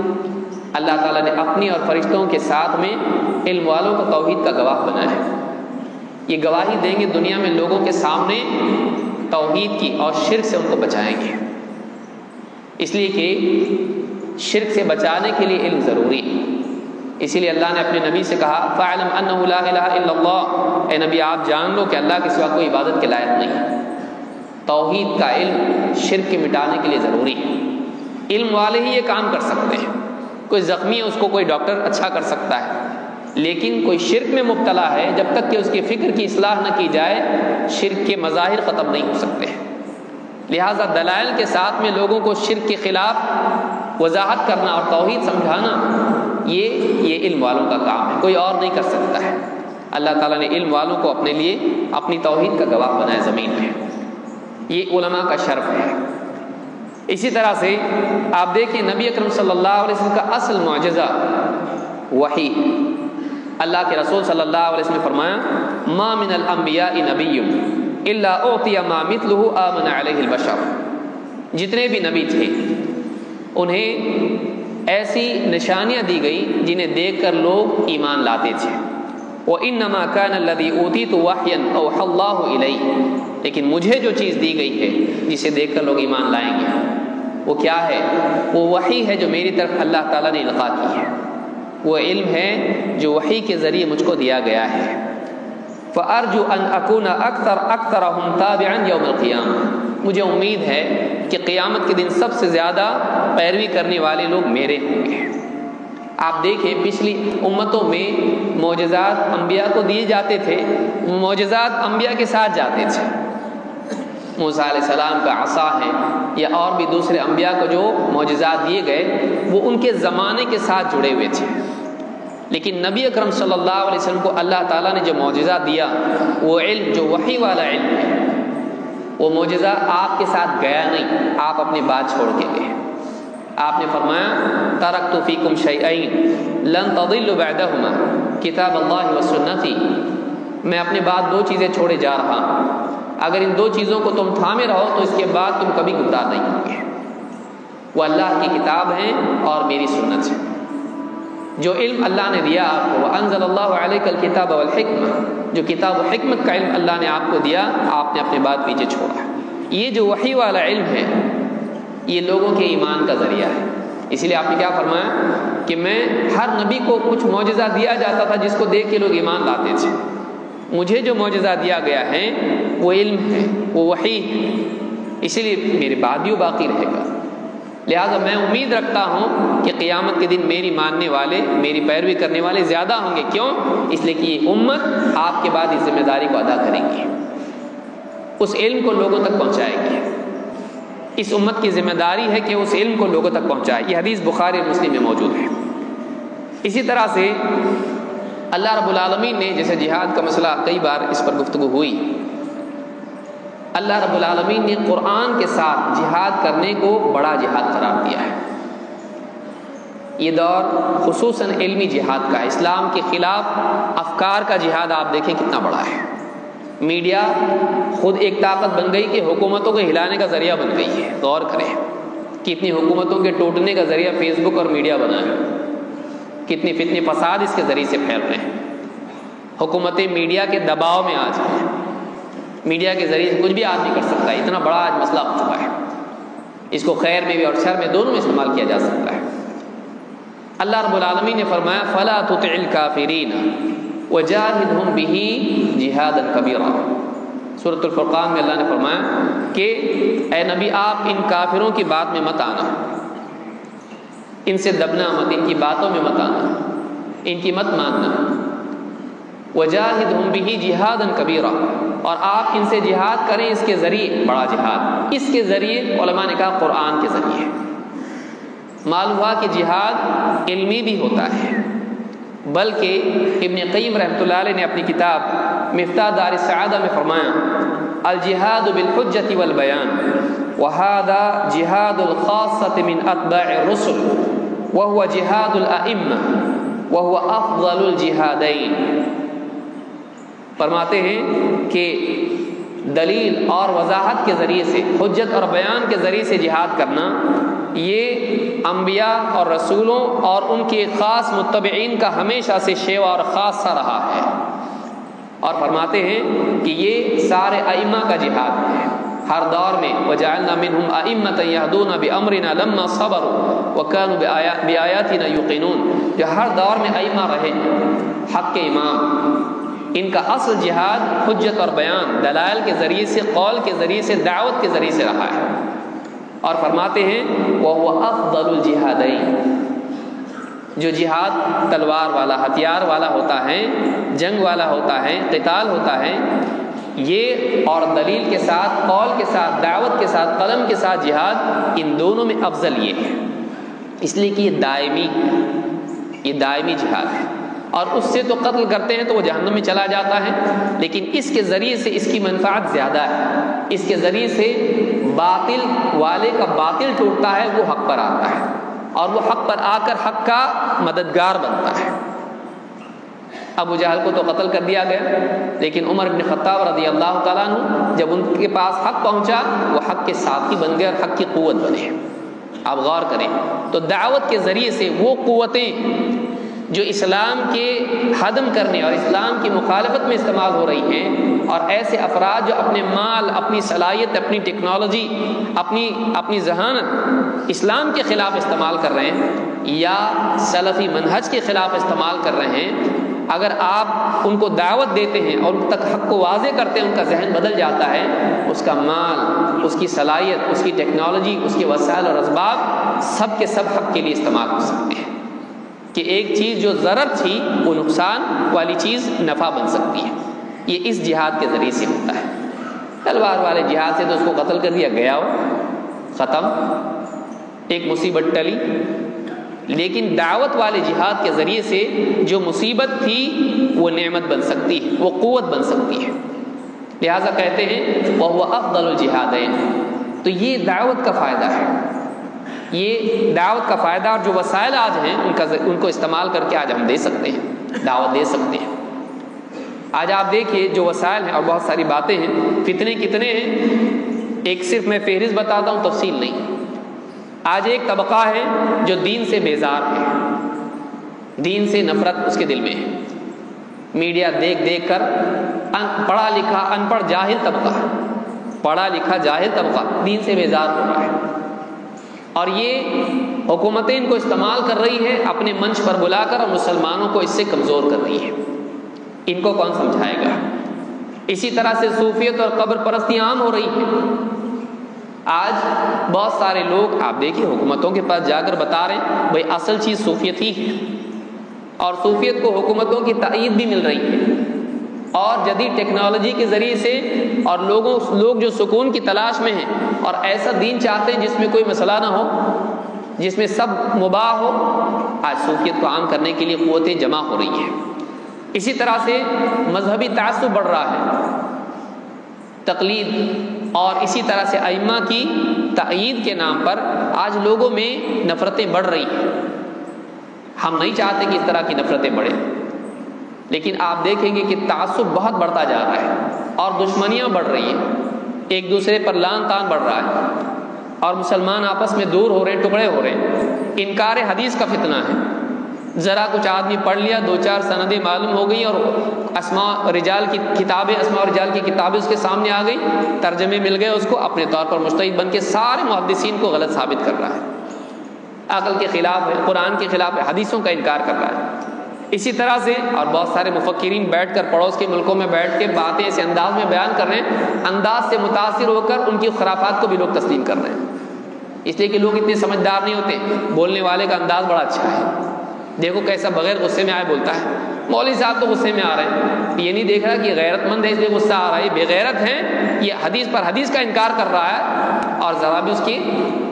اللہ تعالیٰ نے اپنی اور فرشتوں کے ساتھ میں علم والوں کو توحید کا گواہ بنایا ہے۔ یہ گواہی دیں گے دنیا میں لوگوں کے سامنے توحید کی، اور شرک سے ان کو بچائیں گے، اس لیے کہ شرک سے بچانے کے لیے علم ضروری ہے۔ اسی لیے اللہ نے اپنے نبی سے کہا فَاعْلَمْ أَنَّهُ لَا إِلَهَ إِلَّا اللَّهُ، اے نبی آپ جان لو کہ اللہ کے سوا کوئی عبادت کے لائق نہیں۔ توحید کا علم شرک کے مٹانے کے لیے ضروری ہے، علم والے ہی یہ کام کر سکتے ہیں۔ کوئی زخمی ہے اس کو کوئی ڈاکٹر اچھا کر سکتا ہے، لیکن کوئی شرک میں مبتلا ہے جب تک کہ اس کی فکر کی اصلاح نہ کی جائے شرک کے مظاہر ختم نہیں ہو سکتے۔ لہٰذا دلائل کے ساتھ میں لوگوں کو شرک کے خلاف وضاحت کرنا اور توحید سمجھانا یہ علم والوں کا کام ہے، کوئی اور نہیں کر سکتا ہے۔ اللہ تعالیٰ نے علم والوں کو اپنے لیے اپنی توحید کا گواہ بنایا زمین میں، یہ علماء کا شرف ہے۔ اسی طرح سے آپ دیکھیں نبی اکرم صلی اللہ علیہ وسلم کا اصل معجزہ وحی، اللہ کے رسول صلی اللہ علیہ وسلم نے فرمایا ما من الانبیاء نبی الا اعطی ما مثلہ آمن علیہ البشر، جتنے بھی نبی تھے انہیں ایسی نشانیاں دی گئی جنہیں دیکھ کر لوگ ایمان لاتے تھے۔ وَإِنَّمَا كَانَ الَّذِي أُوتِيتُ وَحْيًا أَوْحَى اللَّهُ إِلَيْهِ، لیکن مجھے جو چیز دی گئی ہے جسے دیکھ کر لوگ ایمان لائیں گے وہ کیا ہے؟ وہ وحی ہے جو میری طرف اللہ تعالیٰ نے القاء کی ہے، وہ علم ہے جو وحی کے ذریعے مجھ کو دیا گیا ہے۔ فَأَرْجُو أَنْ أَكُونَ أَكْثَرَهُمْ تَابِعًا يَوْمَ الْقِيَامَةِ، مجھے امید ہے کہ قیامت کے دن سب سے زیادہ پیروی کرنے والے لوگ میرے ہوں گے۔ آپ دیکھیں پچھلی امتوں میں معجزات انبیاء کو دیے جاتے تھے، وہ معجزات انبیاء کے ساتھ جاتے تھے۔ موسیٰ علیہ السلام کا عصا ہے یا اور بھی دوسرے انبیاء کو جو معجزات دیے گئے وہ ان کے زمانے کے ساتھ جڑے ہوئے تھے، لیکن نبی اکرم صلی اللہ علیہ وسلم کو اللہ تعالیٰ نے جو معجزہ دیا وہ علم جو وحی والا علم ہے، وہ معجزہ آپ کے ساتھ گیا نہیں، آپ اپنی بات چھوڑ کے گئے۔ آپ نے فرمایا ترکت فیکم شیئین لن تضلوا بعدہما کتاب اللہ و سنتی، میں اپنے بعد دو چیزیں چھوڑے جا رہا ہوں، اگر ان دو چیزوں کو تم تھامے رہو تو اس کے بعد تم کبھی گمراہ نہیں ہوں گے، وہ اللہ کی کتاب ہیں اور میری سنت ہے۔ جو علم اللہ نے دیا آپ کو، انزل اللہ علیک الکتاب والحکمہ، جو کتاب و حکمت کا علم اللہ نے آپ کو دیا، آپ نے اپنے بات پیچھے چھوڑا۔ یہ جو وحی والا علم ہے یہ لوگوں کے ایمان کا ذریعہ ہے، اسی لیے آپ نے کیا فرمایا کہ میں ہر نبی کو کچھ معجزہ دیا جاتا تھا جس کو دیکھ کے لوگ ایمان لاتے تھے، مجھے جو معجزہ دیا گیا ہے وہ علم ہے، وہ وحی ہے، اسی لیے میرے بعد بھی وہ باقی رہے گا۔ لہٰذا میں امید رکھتا ہوں کہ قیامت کے دن میری ماننے والے، میری پیروی کرنے والے زیادہ ہوں گے۔ کیوں؟ اس لیے کہ یہ امت آپ کے بعد اس ذمہ داری کو ادا کریں گی، اس علم کو لوگوں تک پہنچائے گی۔ اس امت کی ذمہ داری ہے کہ اس علم کو لوگوں تک پہنچائے۔ یہ حدیث بخاری اور مسلم میں موجود ہے۔ اسی طرح سے اللہ رب العالمین نے، جیسے جہاد کا مسئلہ کئی بار اس پر گفتگو ہوئی، اللہ رب العالمین نے قرآن کے ساتھ جہاد کرنے کو بڑا جہاد قرار دیا ہے۔ یہ دور خصوصاً علمی جہاد کا ہے، اسلام کے خلاف افکار کا جہاد آپ دیکھیں کتنا بڑا ہے۔ میڈیا خود ایک طاقت بن گئی کہ حکومتوں کو ہلانے کا ذریعہ بن گئی ہے۔ غور کریں کتنی حکومتوں کے ٹوٹنے کا ذریعہ فیس بک اور میڈیا بنا ہے، کتنی فتنے فساد اس کے ذریعے سے پھیل رہے ہیں۔ حکومتیں میڈیا کے دباؤ میں آ جائیں، میڈیا کے ذریعے سے کچھ بھی آدمی کر سکتا ہے، اتنا بڑا آج مسئلہ ہو چکا ہے۔ اس کو خیر میں بھی اور شر میں دونوں میں استعمال کیا جا سکتا ہے۔ اللہ رب العالمین نے فرمایا فَلَا تُطِعِ الْكَافِرِينَ وَجَاهِدْهُمْ بِهِ جِهَادًا كَبِيرًا۔ سورۃ الفرقان میں اللہ نے فرمایا کہ اے نبی آپ ان کافروں کی بات میں مت آنا، ان سے دبنا مت، ان کی باتوں میں مت آنا، ان کی مت ماننا۔ وَجَاهِدْهُمْ بِهِ جِهَادًا كَبِيرًا، اور آپ ان سے جہاد کریں اس کے ذریعے، بڑا جہاد اس کے ذریعے، علماء نے کہا قرآن کے ذریعے۔ معلوم ہوا کہ جہاد علمی بھی ہوتا ہے، بلکہ ابن قیم رحمۃ اللہ علیہ نے اپنی کتاب مفتاح دار السعادہ میں فرمایا الجہاد بالحجۃ والبیان وهذا جہاد الخاصۃ من اتباع الرسل وهو جہاد الائمہ وهو افضل الجہادین۔ فرماتے ہیں کہ دلیل اور وضاحت کے ذریعے سے، حجت اور بیان کے ذریعے سے جہاد کرنا، یہ انبیاء اور رسولوں اور ان کے خاص متبعین کا ہمیشہ سے شیوا اور خاصہ رہا ہے۔ اور فرماتے ہیں کہ یہ سارے ائمہ کا جہاد ہے، ہر دور میں وَجَعَلْنَا مِنْهُمْ أَئِمَّةً يَهْدُونَ بِأَمْرِنَا لَمَّا صَبَرُوا وَكَانُوا بِآيَاتِنَا يُوقِنُونَ۔ جو ہر دور میں ائمہ رہے، حق کے امام، ان کا اصل جہاد حجت اور بیان، دلائل کے ذریعے سے، قول کے ذریعے سے، دعوت کے ذریعے سے رہا ہے۔ اور فرماتے ہیں وَهُوَ أَفْضَلُ الْجِهَادَيْنِ، جو جہاد تلوار والا، ہتھیار والا ہوتا ہے، جنگ والا ہوتا ہے، قتال ہوتا ہے، یہ اور دلیل کے ساتھ، قول کے ساتھ، دعوت کے ساتھ، قلم کے ساتھ جہاد، ان دونوں میں افضل یہ ہے، اس لیے کہ یہ دائمی جہاد ہے۔ اور اس سے تو قتل کرتے ہیں تو وہ جہنم میں چلا جاتا ہے، لیکن اس کے ذریعے سے اس کی منفعت زیادہ ہے، اس کے ذریعے سے باطل والے کا باطل ٹوٹتا ہے، وہ حق پر آتا ہے، اور وہ حق پر آ کر حق کا مددگار بنتا ہے۔ ابو جہل کو تو قتل کر دیا گیا، لیکن عمر بن خطاب رضی اللہ تعالیٰ عنہ جب ان کے پاس حق پہنچا، وہ حق کے ساتھی بن گئے اور حق کی قوت بنے۔ آپ غور کریں تو دعوت کے ذریعے سے وہ قوتیں جو اسلام کے ہدم کرنے اور اسلام کی مخالفت میں استعمال ہو رہی ہیں، اور ایسے افراد جو اپنے مال، اپنی صلاحیت، اپنی ٹیکنالوجی، اپنی ذہانت اسلام کے خلاف استعمال کر رہے ہیں یا سلفی منہج کے خلاف استعمال کر رہے ہیں، اگر آپ ان کو دعوت دیتے ہیں اور ان تک حق کو واضح کرتے ہیں، ان کا ذہن بدل جاتا ہے، اس کا مال، اس کی صلاحیت، اس کی ٹیکنالوجی، اس کے وسائل اور اسباب سب کے سب حق کے لیے استعمال ہو سکتے ہیں، کہ ایک چیز جو ضرر تھی وہ نقصان والی چیز نفع بن سکتی ہے۔ یہ اس جہاد کے ذریعے سے ہوتا ہے۔ تلوار والے جہاد سے تو اس کو قتل کر دیا، گیا ہو، ختم، ایک مصیبت ٹلی۔ لیکن دعوت والے جہاد کے ذریعے سے جو مصیبت تھی وہ نعمت بن سکتی ہے، وہ قوت بن سکتی ہے۔ لہٰذا کہتے ہیں وَهُوَ أَفْضَلُ الْجِهَادَيْنِ۔ تو یہ دعوت کا فائدہ ہے، یہ دعوت کا فائدہ، اور جو وسائل آج ہیں ان کو استعمال کر کے آج ہم دے سکتے ہیں، دعوت دے سکتے ہیں۔ آج آپ دیکھیے جو وسائل ہیں، اور بہت ساری باتیں ہیں، فتنے کتنے ہیں، ایک صرف میں فہرست بتاتا ہوں، تفصیل نہیں۔ آج ایک طبقہ ہے جو دین سے بیزار ہے، دین سے نفرت اس کے دل میں ہے، میڈیا دیکھ دیکھ کر پڑھا لکھا ان پڑھ جاہل طبقہ، پڑھا لکھا جاہل طبقہ دین سے بیزار ہو رہا ہے، اور یہ حکومتیں ان کو استعمال کر رہی ہے اپنے منچ پر بلا کر، اور مسلمانوں کو اس سے کمزور کر رہی ہے۔ ان کو کون سمجھائے گا؟ اسی طرح سے صوفیت اور قبر پرستی عام ہو رہی ہے۔ آج بہت سارے لوگ آپ دیکھیے حکومتوں کے پاس جا کر بتا رہے ہیں بھائی اصل چیز صوفیت ہی ہے، اور صوفیت کو حکومتوں کی تائید بھی مل رہی ہے، اور جدید ٹیکنالوجی کے ذریعے سے، اور لوگ جو سکون کی تلاش میں ہیں اور ایسا دین چاہتے ہیں جس میں کوئی مسئلہ نہ ہو، جس میں سب مباح ہو، آج صوفیت کو عام کرنے کے لیے قوتیں جمع ہو رہی ہیں۔ اسی طرح سے مذہبی تعصب بڑھ رہا ہے، تقلید، اور اسی طرح سے ائمہ کی تائید کے نام پر آج لوگوں میں نفرتیں بڑھ رہی ہیں۔ ہم نہیں چاہتے کہ اس طرح کی نفرتیں بڑھیں، لیکن آپ دیکھیں گے کہ تعصب بہت بڑھتا جا رہا ہے، اور دشمنیاں بڑھ رہی ہیں، ایک دوسرے پر لعن طعن بڑھ رہا ہے، اور مسلمان آپس میں دور ہو رہے ہیں، ٹکڑے ہو رہے ہیں۔ انکار حدیث کا فتنہ ہے، ذرا کچھ آدمی پڑھ لیا، دو چار سندیں معلوم ہو گئی، اور اسماء رجال کی کتابیں اس کے سامنے آ گئی، ترجمے مل گئے اس کو، اپنے طور پر مجتہد بن کے سارے محدثین کو غلط ثابت کر رہا ہے، عقل کے خلاف ہے، قرآن کے خلاف ہے، حدیثوں کا انکار کر رہا ہے۔ اسی طرح سے اور بہت سارے مفکرین بیٹھ کر پڑوس کے ملکوں میں بیٹھ کے باتیں ایسے انداز میں بیان کر رہے ہیں، انداز سے متاثر ہو کر ان کی خرافات کو بھی لوگ تسلیم کر رہے ہیں، اس لیے کہ لوگ اتنے سمجھدار نہیں ہوتے، بولنے والے کا انداز بڑا اچھا ہے، دیکھو کیسا بغیر غصے میں آئے بولتا ہے، مولوی صاحب تو غصے میں آ رہے ہیں، یہ نہیں دیکھ رہا کہ غیرت مند ہے اس لیے غصہ آ رہا ہے، بے غیرت ہے، یہ حدیث پر حدیث کا انکار کر رہا ہے، اور ذرا بھی اس کی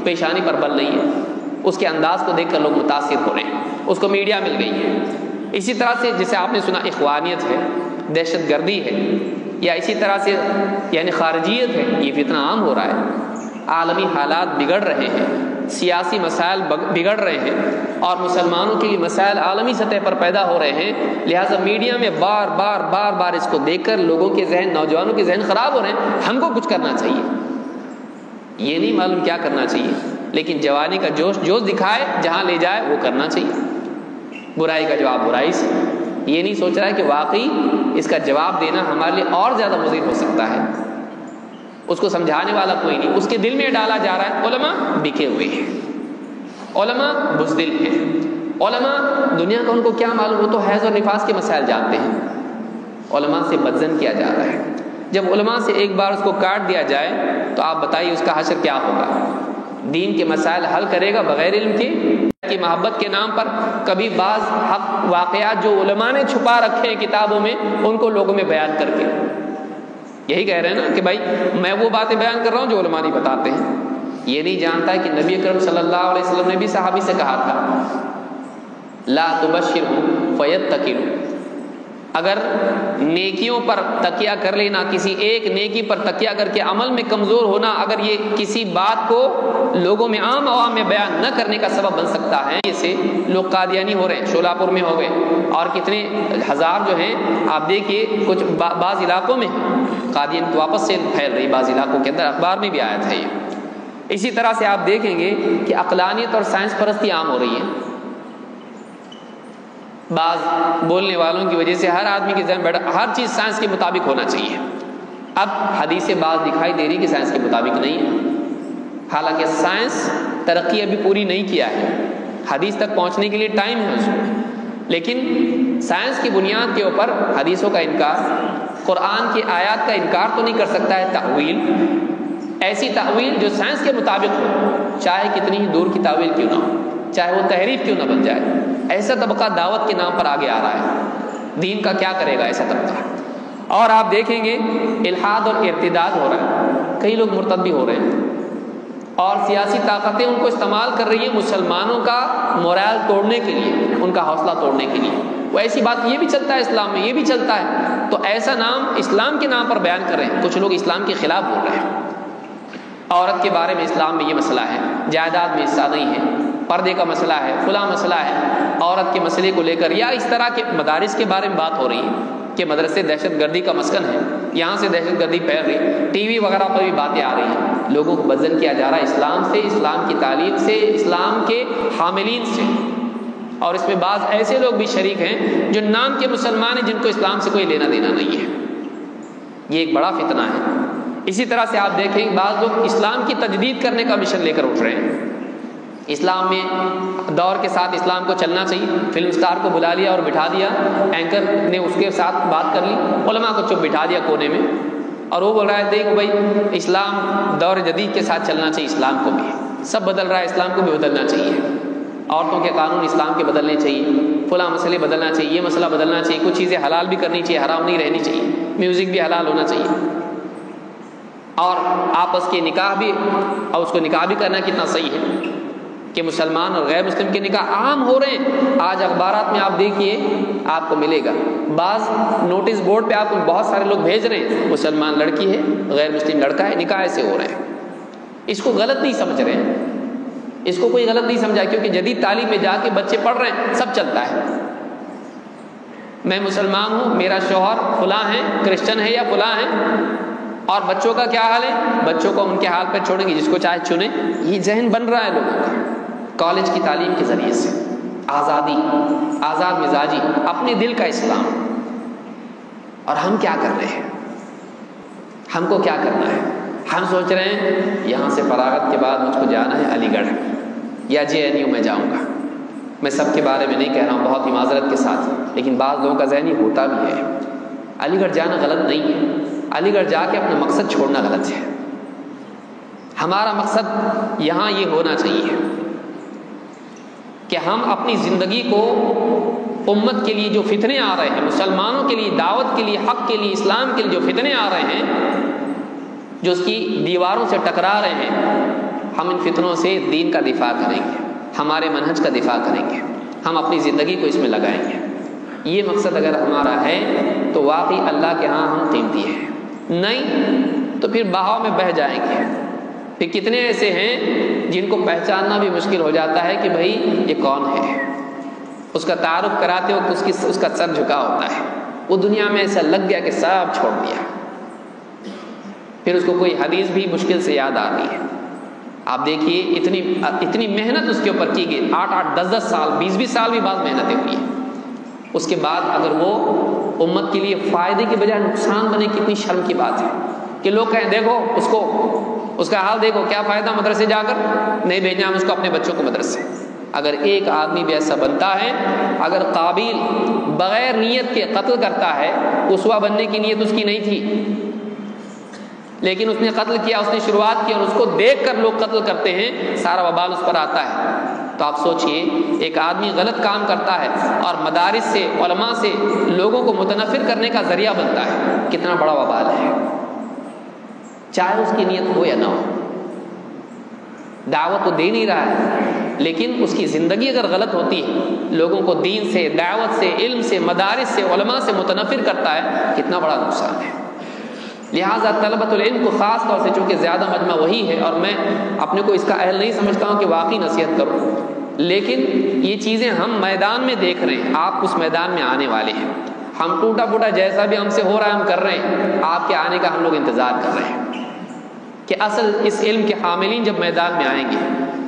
پیشانی پر بل نہیں ہے، اس کے انداز کو دیکھ کر لوگ متاثر ہو رہے ہیں، اس کو میڈیا مل گئی ہے۔ اسی طرح سے جسے آپ نے سنا اخوانیت ہے، دہشت گردی ہے، یا اسی طرح سے یعنی خارجیت ہے، یہ فتنہ عام ہو رہا ہے، عالمی حالات بگڑ رہے ہیں، سیاسی مسائل بگڑ رہے ہیں، اور مسلمانوں کے لیے مسائل عالمی سطح پر پیدا ہو رہے ہیں، لہٰذا میڈیا میں بار بار اس کو دیکھ کر لوگوں کے ذہن، نوجوانوں کے ذہن خراب ہو رہے ہیں، ہم کو کچھ کرنا چاہیے، یہ نہیں معلوم کیا کرنا چاہیے، لیکن جوانی کا جوش دکھائے، جہاں لے جائے وہ کرنا چاہیے، برائی کا جواب برائی سے، یہ نہیں سوچ رہا ہے کہ واقعی اس کا جواب دینا ہمارے لیے اور زیادہ مضر ہو سکتا ہے، اس کو سمجھانے والا کوئی نہیں، اس کے دل میں ڈالا جا رہا ہے۔ علماء بکے ہوئے ہیں، علماء بزدل ہیں، علماء دنیا کا ان کو کیا معلوم، وہ تو حیض اور نفاس کے مسائل جانتے ہیں، علماء سے بدزن کیا جا رہا ہے۔ جب علماء سے ایک بار اس کو کاٹ دیا جائے تو آپ بتائیے اس کا حشر کیا ہوگا؟ دین کے مسائل حل کرے گا بغیر علم کے، کی محبت کے نام پر کبھی بعض حق واقعات جو علماء نے چھپا رکھے ہیں کتابوں میں ان کو لوگوں میں بیان کر کے، یہی کہہ رہے ہیں نا کہ بھائی میں وہ باتیں بیان کر رہا ہوں جو علماء نہیں بتاتے ہیں، یہ نہیں جانتا ہے کہ نبی اکرم صلی اللہ علیہ وسلم نے بھی صحابی سے کہا تھا لا تبشروا فیتکلوا، اگر نیکیوں پر تکیہ کر لینا، کسی ایک نیکی پر تکیہ کر کے عمل میں کمزور ہونا، اگر یہ کسی بات کو لوگوں میں عام عوام میں بیان نہ کرنے کا سبب بن سکتا ہے، اسے لوگ قادیانی ہو رہے ہیں، شولہ پور میں ہو گئے، اور کتنے ہزار جو ہیں آپ دیکھیے، کچھ بعض علاقوں میں قادیان واپس سے پھیل رہی، بعض علاقوں کے اندر اخبار میں بھی آیا تھا یہ۔ اسی طرح سے آپ دیکھیں گے کہ عقلانیت اور سائنس پرستی عام ہو رہی ہے، بعض بولنے والوں کی وجہ سے ہر آدمی کے ذہن بیٹھا ہر چیز سائنس کے مطابق ہونا چاہیے، اب حدیثیں بعض دکھائی دے رہی کہ سائنس کے مطابق نہیں ہے، حالانکہ سائنس ترقی ابھی پوری نہیں کیا ہے، حدیث تک پہنچنے کے لیے ٹائم ہے اس کو، لیکن سائنس کی بنیاد کے اوپر حدیثوں کا انکار، قرآن کی آیات کا انکار تو نہیں کر سکتا ہے۔ تأویل، ایسی تأویل جو سائنس کے مطابق ہو، چاہے کتنی ہی دور کی تأویل کیوں نہ ہو، چاہے وہ تحریف کیوں نہ بن جائے، ایسا طبقہ دعوت کے نام پر آگے آ رہا ہے۔ دین کا کیا کرے گا ایسا طبقہ؟ اور آپ دیکھیں گے الحاد اور ارتداد ہو رہا ہے، کئی لوگ مرتد بھی ہو رہے ہیں، اور سیاسی طاقتیں ان کو استعمال کر رہی ہیں مسلمانوں کا مورال توڑنے کے لیے، ان کا حوصلہ توڑنے کے لیے۔ وہ ایسی بات یہ بھی چلتا ہے اسلام میں، یہ بھی چلتا ہے، تو ایسا نام اسلام کے نام پر بیان کر رہے ہیں۔ کچھ لوگ اسلام کے خلاف بول رہے ہیں۔ عورت کے بارے میں اسلام میں یہ مسئلہ ہے، جائیداد میں حصہ نہیں ہے، پردے کا مسئلہ ہے، فلاں مسئلہ ہے، عورت کے مسئلے کو لے کر، یا اس طرح کے مدارس کے بارے میں بات ہو رہی ہے کہ مدرسے دہشت گردی کا مسکن ہے، یہاں سے دہشت گردی پھیل رہی، ٹی وی وغیرہ پر بھی باتیں آ رہی ہیں، لوگوں کو بدزن کیا جا رہا ہے اسلام سے، اسلام کی تعلیم سے، اسلام کے حاملین سے۔ اور اس میں بعض ایسے لوگ بھی شریک ہیں جو نام کے مسلمان ہیں، جن کو اسلام سے کوئی لینا دینا نہیں ہے۔ یہ ایک بڑا فتنہ ہے۔ اسی طرح سے آپ دیکھیں بعض لوگ اسلام کی تجدید کرنے کا مشن لے کر اٹھ رہے ہیں۔ اسلام میں دور کے ساتھ اسلام کو چلنا چاہیے، فلم سٹار کو بلا لیا اور بٹھا دیا، اینکر نے اس کے ساتھ بات کر لی، علماء کو چپ بٹھا دیا کونے میں، اور وہ بول رہا ہے دیکھ بھائی اسلام دور جدید کے ساتھ چلنا چاہیے، اسلام کو بھی سب بدل رہا ہے، اسلام کو بھی بدلنا چاہیے، عورتوں کے قانون اسلام کے بدلنے چاہیے، فلاں مسئلے بدلنا چاہیے، یہ مسئلہ بدلنا چاہیے، کچھ چیزیں حلال بھی کرنی چاہیے، حرام نہیں رہنی چاہیے، میوزک بھی حلال ہونا چاہیے، اور آپس کے نکاح بھی، اور اس کو نکاح بھی کرنا کتنا صحیح ہے کہ مسلمان اور غیر مسلم کے نکاح عام ہو رہے ہیں۔ آج اخبارات میں آپ دیکھیے آپ کو ملے گا، بعض نوٹس بورڈ پہ آپ کو بہت سارے لوگ بھیج رہے ہیں، مسلمان لڑکی ہے، غیر مسلم لڑکا ہے، نکاح ایسے ہو رہے ہیں۔ اس کو غلط نہیں سمجھ رہے ہیں، اس کو کوئی غلط نہیں سمجھا، کیونکہ جدید تعلیم میں جا کے بچے پڑھ رہے ہیں، سب چلتا ہے۔ میں مسلمان ہوں، میرا شوہر فلاں ہے، کرسچن ہے یا فلاں ہے، اور بچوں کا کیا حال ہے، بچوں کو ان کے حال پہ چھوڑیں گے، جس کو چاہے چنیں۔ یہ ذہن بن رہا ہے لوگوں کا کالج کی تعلیم کے ذریعے سے، آزادی، آزاد مزاجی، اپنے دل کا اسلام۔ اور ہم کیا کر رہے ہیں؟ ہم کو کیا کرنا ہے؟ ہم سوچ رہے ہیں یہاں سے فراغت کے بعد مجھ کو جانا ہے علی گڑھ یا JNU میں جاؤں گا۔ میں سب کے بارے میں نہیں کہہ رہا ہوں، بہت ہی معذرت کے ساتھ، لیکن بعض لوگوں کا ذہن یہ ہوتا بھی ہے۔ علی گڑھ جانا غلط نہیں ہے، علی گڑھ جا کے اپنا مقصد چھوڑنا غلط ہے۔ ہمارا مقصد یہاں یہ ہونا چاہیے کہ ہم اپنی زندگی کو امت کے لیے جو فتنے آ رہے ہیں، مسلمانوں کے لیے، دعوت کے لیے، حق کے لیے، اسلام کے لیے جو فتنے آ رہے ہیں، جو اس کی دیواروں سے ٹکرا رہے ہیں، ہم ان فتنوں سے دین کا دفاع کریں گے، ہمارے منہج کا دفاع کریں گے، ہم اپنی زندگی کو اس میں لگائیں گے۔ یہ مقصد اگر ہمارا ہے تو واقعی اللہ کے ہاں ہم قیمتی ہیں، نہیں تو پھر بہاؤ میں بہہ جائیں گے۔ پھر کتنے ایسے ہیں جن کو پہچاننا بھی مشکل ہو جاتا ہے کہ بھائی یہ کون ہے، اس کا تعارف کراتے وقت اس کا سر جھکا ہوتا ہے، وہ دنیا میں ایسا لگ گیا کہ سب چھوڑ دیا، پھر اس کو کوئی حدیث بھی مشکل سے یاد آتی ہے۔ آپ دیکھیے اتنی محنت اس کے اوپر کی گئی، 8-8 10-10 سال 20-20 سال بھی بعض محنتیں ہوئی ہیں، اس کے بعد اگر وہ امت کے لیے فائدے کی بجائے نقصان بنے، کتنی شرم کی بات ہے کہ لوگ کہیں دیکھو اس کا حال دیکھو، کیا فائدہ مدرسے جا کر، نہیں بھیجنا ہم اس کو اپنے بچوں کو مدرسے۔ اگر ایک آدمی بھی ایسا بنتا ہے، اگر قابیل بغیر نیت کے قتل کرتا ہے، اسوہ بننے کی نیت اس کی نہیں تھی، لیکن اس نے قتل کیا، اس نے شروعات کی، اور اس کو دیکھ کر لوگ قتل کرتے ہیں، سارا وبال اس پر آتا ہے۔ تو آپ سوچئے ایک آدمی غلط کام کرتا ہے اور مدارس سے، علماء سے لوگوں کو متنفر کرنے کا ذریعہ بنتا ہے، کتنا بڑا وبال ہے، چاہے اس کی نیت ہو یا نہ ہو۔ دعوت تو دے نہیں رہا ہے، لیکن اس کی زندگی اگر غلط ہوتی ہے، لوگوں کو دین سے، دعوت سے، علم سے، مدارس سے، علماء سے متنفر کرتا ہے، کتنا بڑا نقصان ہے۔ لہٰذا طلبۃ العلم کو خاص طور سے، چونکہ زیادہ مجمع وہی ہے، اور میں اپنے کو اس کا اہل نہیں سمجھتا ہوں کہ واقعی نصیحت کروں، لیکن یہ چیزیں ہم میدان میں دیکھ رہے ہیں، آپ اس میدان میں آنے والے ہیں، ہم ٹوٹا پھوٹا جیسا بھی ہم سے ہو رہا ہے ہم کر رہے ہیں، آپ کے آنے کا ہم لوگ انتظار کر رہے ہیں کہ اصل اس علم کے حاملین جب میدان میں آئیں گے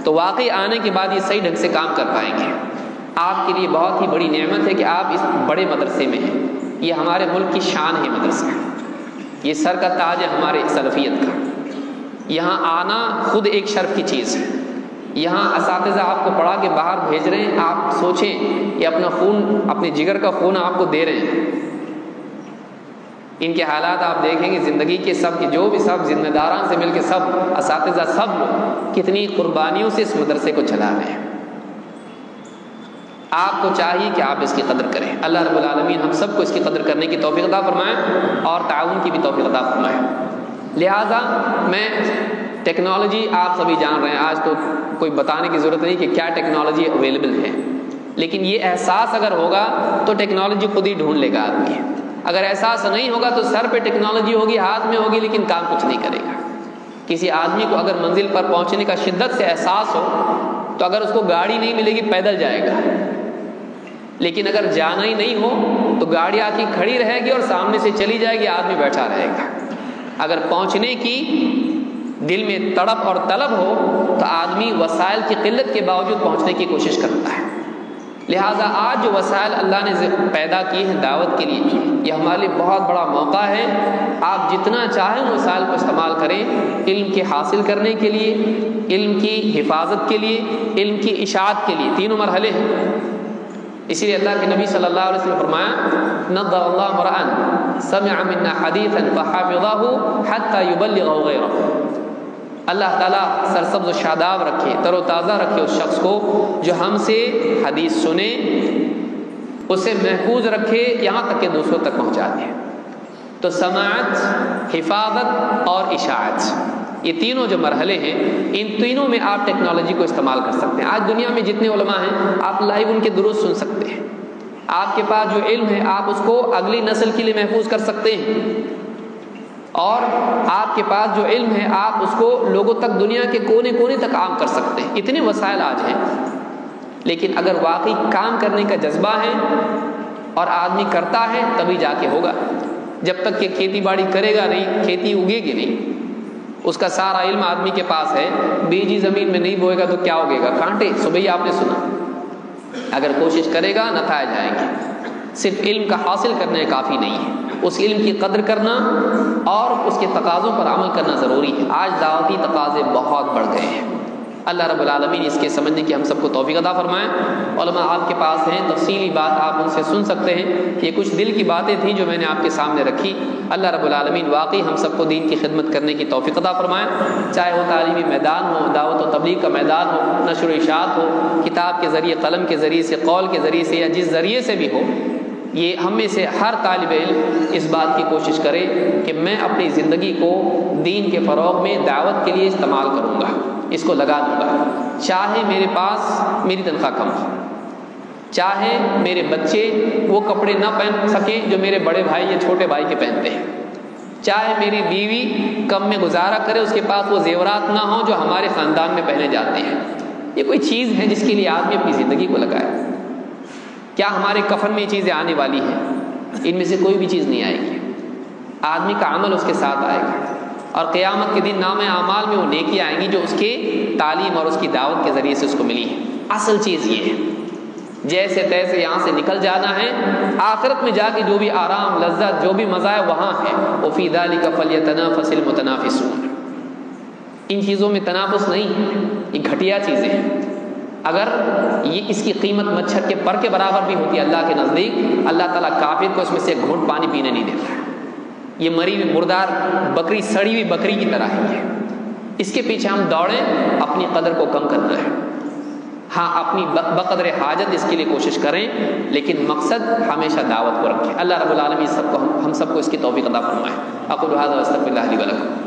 تو واقعی آنے کے بعد یہ صحیح ڈھنگ سے کام کر پائیں گے۔ آپ کے لیے بہت ہی بڑی نعمت ہے کہ آپ اس بڑے مدرسے میں ہیں، یہ ہمارے ملک کی شان ہے مدرسہ، یہ سر کا تاج ہے ہمارے سلفیت کا، یہاں آنا خود ایک شرف کی چیز ہے۔ یہاں اساتذہ آپ کو پڑھا کے باہر بھیج رہے ہیں، آپ سوچیں کہ اپنا خون، اپنے جگر کا خون آپ کو دے رہے ہیں. ان کے حالات آپ دیکھیں گے زندگی کے سب کے جو بھی سب ذمہ داران سے مل کے سب اساتذہ سب لوگ کتنی قربانیوں سے اس مدرسے کو چلا رہے ہیں. آپ کو چاہیے کہ آپ اس کی قدر کریں. اللہ رب العالمین ہم سب کو اس کی قدر کرنے کی توفیق عطا فرمائے اور تعاون کی بھی توفیق عطا فرمائے. لہٰذا میں ٹیکنالوجی آپ سبھی جان رہے ہیں، آج تو کوئی بتانے کی ضرورت نہیں کہ کیا ٹیکنالوجی اویلیبل ہے، لیکن یہ احساس اگر ہوگا تو ٹیکنالوجی خود ہی ڈھونڈ لے گا آدمی. اگر احساس نہیں ہوگا تو سر پہ ٹیکنالوجی ہوگی، ہاتھ میں ہوگی، لیکن کام کچھ نہیں کرے گا. کسی آدمی کو اگر منزل پر پہنچنے کا شدت سے احساس ہو تو اگر اس کو گاڑی نہیں ملے گی پیدل جائے گا، لیکن اگر جانا ہی نہیں ہو تو گاڑی آ کے کھڑی رہے گی اور سامنے سے چلی جائے گی، آدمی بیٹھا رہے گا. اگر پہنچنے کی دل میں تڑپ اور طلب ہو تو آدمی وسائل کی قلت کے باوجود پہنچنے کی کوشش کرتا ہے. لہٰذا آج جو وسائل اللہ نے پیدا کیے ہیں دعوت کے لیے، یہ ہمارے لیے بہت بڑا موقع ہے. آپ جتنا چاہیں ان وسائل کو استعمال کریں علم کے حاصل کرنے کے لیے، علم کی حفاظت کے لیے، علم کی اشاعت کے لیے. تینوں مرحلے ہیں. اسی لیے اللہ کے نبی صلی اللہ علیہ وسلم نے فرمایا نضر اللہ امرأ سمع منا حدیثا فحفظه حتى يبلغه غیرہ. اللہ تعالیٰ سرسبز و شاداب رکھے، تر و تازہ رکھے اس شخص کو جو ہم سے حدیث سنے، اسے محفوظ رکھے یہاں تک کہ دوسروں تک پہنچا دے. تو سماعت، حفاظت اور اشاعت، یہ تینوں جو مرحلے ہیں، ان تینوں میں آپ ٹیکنالوجی کو استعمال کر سکتے ہیں. آج دنیا میں جتنے علماء ہیں آپ لائیو ان کے دروس سن سکتے ہیں. آپ کے پاس جو علم ہے آپ اس کو اگلی نسل کے لیے محفوظ کر سکتے ہیں، اور آپ کے پاس جو علم ہے آپ اس کو لوگوں تک، دنیا کے کونے کونے تک عام کر سکتے ہیں. اتنے وسائل آج ہیں، لیکن اگر واقعی کام کرنے کا جذبہ ہے اور آدمی کرتا ہے تبھی جا کے ہوگا. جب تک کہ کھیتی باڑی کرے گا نہیں، کھیتی اگے گی نہیں. اس کا سارا علم آدمی کے پاس ہے، بیجی زمین میں نہیں بوئے گا تو کیا اگے گا؟ کانٹے. صبح ہی آپ نے سنا. اگر کوشش کرے گا نتائج آئیں گے. صرف علم کا حاصل کرنا کافی نہیں ہے، اس علم کی قدر کرنا اور اس کے تقاضوں پر عمل کرنا ضروری ہے. آج دعوتی تقاضے بہت بڑھ گئے ہیں. اللہ رب العالمین اس کے سمجھنے کی ہم سب کو توفیق عطا فرمائے. علماء آپ کے پاس ہیں، تفصیلی بات آپ ان سے سن سکتے ہیں. یہ کچھ دل کی باتیں تھیں جو میں نے آپ کے سامنے رکھی. اللہ رب العالمین واقعی ہم سب کو دین کی خدمت کرنے کی توفیق عطا فرمائے، چاہے وہ تعلیمی میدان ہو، دعوت و تبلیغ کا میدان ہو، نشر و اشاعت ہو، کتاب کے ذریعے، قلم کے ذریعے سے، قول کے ذریعے سے، یا جس ذریعے سے بھی ہو. یہ ہم میں سے ہر طالب علم اس بات کی کوشش کرے کہ میں اپنی زندگی کو دین کے فروغ میں دعوت کے لیے استعمال کروں گا، اس کو لگا دوں گا. چاہے میرے پاس میری تنخواہ کم ہو، چاہے میرے بچے وہ کپڑے نہ پہن سکیں جو میرے بڑے بھائی یا چھوٹے بھائی کے پہنتے ہیں، چاہے میری بیوی کم میں گزارا کرے، اس کے پاس وہ زیورات نہ ہوں جو ہمارے خاندان میں پہنے جاتے ہیں. یہ کوئی چیز ہے جس کے لیے آدمی اپنی زندگی کو لگائے. کیا ہمارے کفن میں یہ چیزیں آنے والی ہیں؟ ان میں سے کوئی بھی چیز نہیں آئے گی. آدمی کا عمل اس کے ساتھ آئے گا، اور قیامت کے دن نام اعمال میں وہ نیکی آئیں گی جو اس کے تعلیم اور اس کی دعوت کے ذریعے سے اس کو ملی ہے. اصل چیز یہ ہے. جیسے تیسے یہاں سے نکل جانا ہے، آخرت میں جا کے جو بھی آرام، لذت، جو بھی مزہ ہے وہاں ہے. وفی ذلک فلیتنافس المتنافسون. ان چیزوں میں تنافس نہیں، یہ گھٹیا چیزیں ہیں. اگر یہ اس کی قیمت مچھر کے پر کے برابر بھی ہوتی ہے اللہ کے نزدیک، اللہ تعالیٰ کافر کو اس میں سے ایک گھونٹ پانی پینے نہیں دیتا. یہ مری ہوئی مردار بکری، سڑی ہوئی بکری کی طرح ہے. اس کے پیچھے ہم دوڑیں، اپنی قدر کو کم کرنا ہے. ہاں اپنی بقدر حاجت اس کے لیے کوشش کریں، لیکن مقصد ہمیشہ دعوت کو رکھیں. اللہ رب العالمین ہم سب کو اس کی توفیق عطا فرمائے. اقول هذا واستغفر الله لي ولكم.